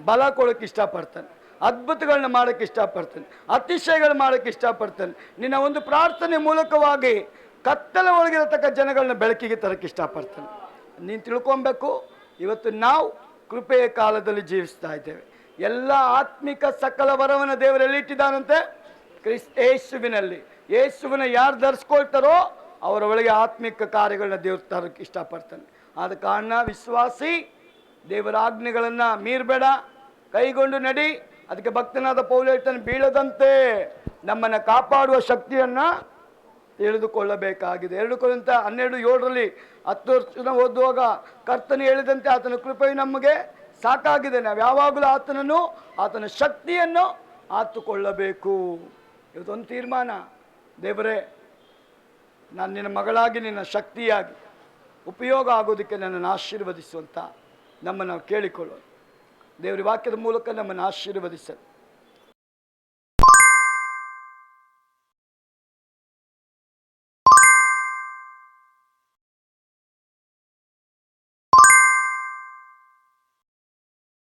ಬಲ ಕೊಡೋಕ್ಕೆ ಇಷ್ಟಪಡ್ತಾನೆ, ಅದ್ಭುತಗಳನ್ನ ಮಾಡೋಕ್ಕೆ ಇಷ್ಟಪಡ್ತಾನೆ, ಅತಿಶಯಗಳು ಮಾಡೋಕ್ಕೆ ಇಷ್ಟಪಡ್ತಾನೆ. ನಿನ್ನ ಒಂದು ಪ್ರಾರ್ಥನೆ ಮೂಲಕವಾಗಿ ಕತ್ತಲ ಒಳಗಿರತಕ್ಕ ಜನಗಳನ್ನ ಬೆಳಕಿಗೆ ತರಕ್ಕೆ ಇಷ್ಟಪಡ್ತಾನೆ. ನೀನು ತಿಳ್ಕೊಬೇಕು, ಇವತ್ತು ನಾವು ಕೃಪೆಯ ಕಾಲದಲ್ಲಿ ಜೀವಿಸ್ತಾ ಇದ್ದೇವೆ. ಎಲ್ಲ ಆತ್ಮಿಕ ಸಕಲ ವರವನ್ನು ದೇವರು ಎಲ್ಲಿಟ್ಟಿದ್ದಾನಂತೆ? ಯೇಸುವಿನಲ್ಲಿ. ಯೇಸುವಿನ ಯಾರು ಧರಿಸ್ಕೊಳ್ತಾರೋ ಅವರ ಒಳಗೆ ಆತ್ಮಿಕ ಕಾರ್ಯಗಳನ್ನ ದೇವರು ತರಕ್ಕೆ ಇಷ್ಟಪಡ್ತಾನೆ. ಆದ ಕಾರಣ ವಿಶ್ವಾಸಿ ದೇವರ ಆಜ್ಞೆಗಳನ್ನು ಮೀರಬೇಡ, ಕೈಗೊಂಡು ನಡಿ. ಅದಕ್ಕೆ ಭಕ್ತನಾದ ಪೌಲ ಹೇಳ್ತಾನೆ, ಬೀಳದಂತೆ ನಮ್ಮನ್ನು ಕಾಪಾಡುವ ಶಕ್ತಿಯನ್ನು ತಿಳಿದುಕೊಳ್ಳಬೇಕಾಗಿದೆ. 2 ಕೊರಿಂಥ 12:7 10 ವರ್ಷ ಓದುವಾಗ ಕರ್ತನು ಹೇಳಿದಂತೆ ಆತನ ಕೃಪೆಯು ನಮಗೆ ಸಾಕಾಗಿದೆ. ನಾವು ಯಾವಾಗಲೂ ಆತನ ಶಕ್ತಿಯನ್ನು ಆತುಕೊಳ್ಳಬೇಕು. ಇವತ್ತೊಂದು ತೀರ್ಮಾನ, ದೇವರೇ ನಾನು ನಿನ್ನ ಮಗಳಾಗಿ ನಿನ್ನ ಶಕ್ತಿಯಾಗಿ ಉಪಯೋಗ ಆಗೋದಕ್ಕೆ ನನ್ನನ್ನು ಆಶೀರ್ವದಿಸುವಂತ ನಮ್ಮನ್ನು ನಾವು ಕೇಳಿಕೊಳ್ಳೋಣ. ದೇವರ ವಾಕ್ಯದ ಮೂಲಕ ನಮ್ಮನ್ನು ಆಶೀರ್ವದಿಸಲು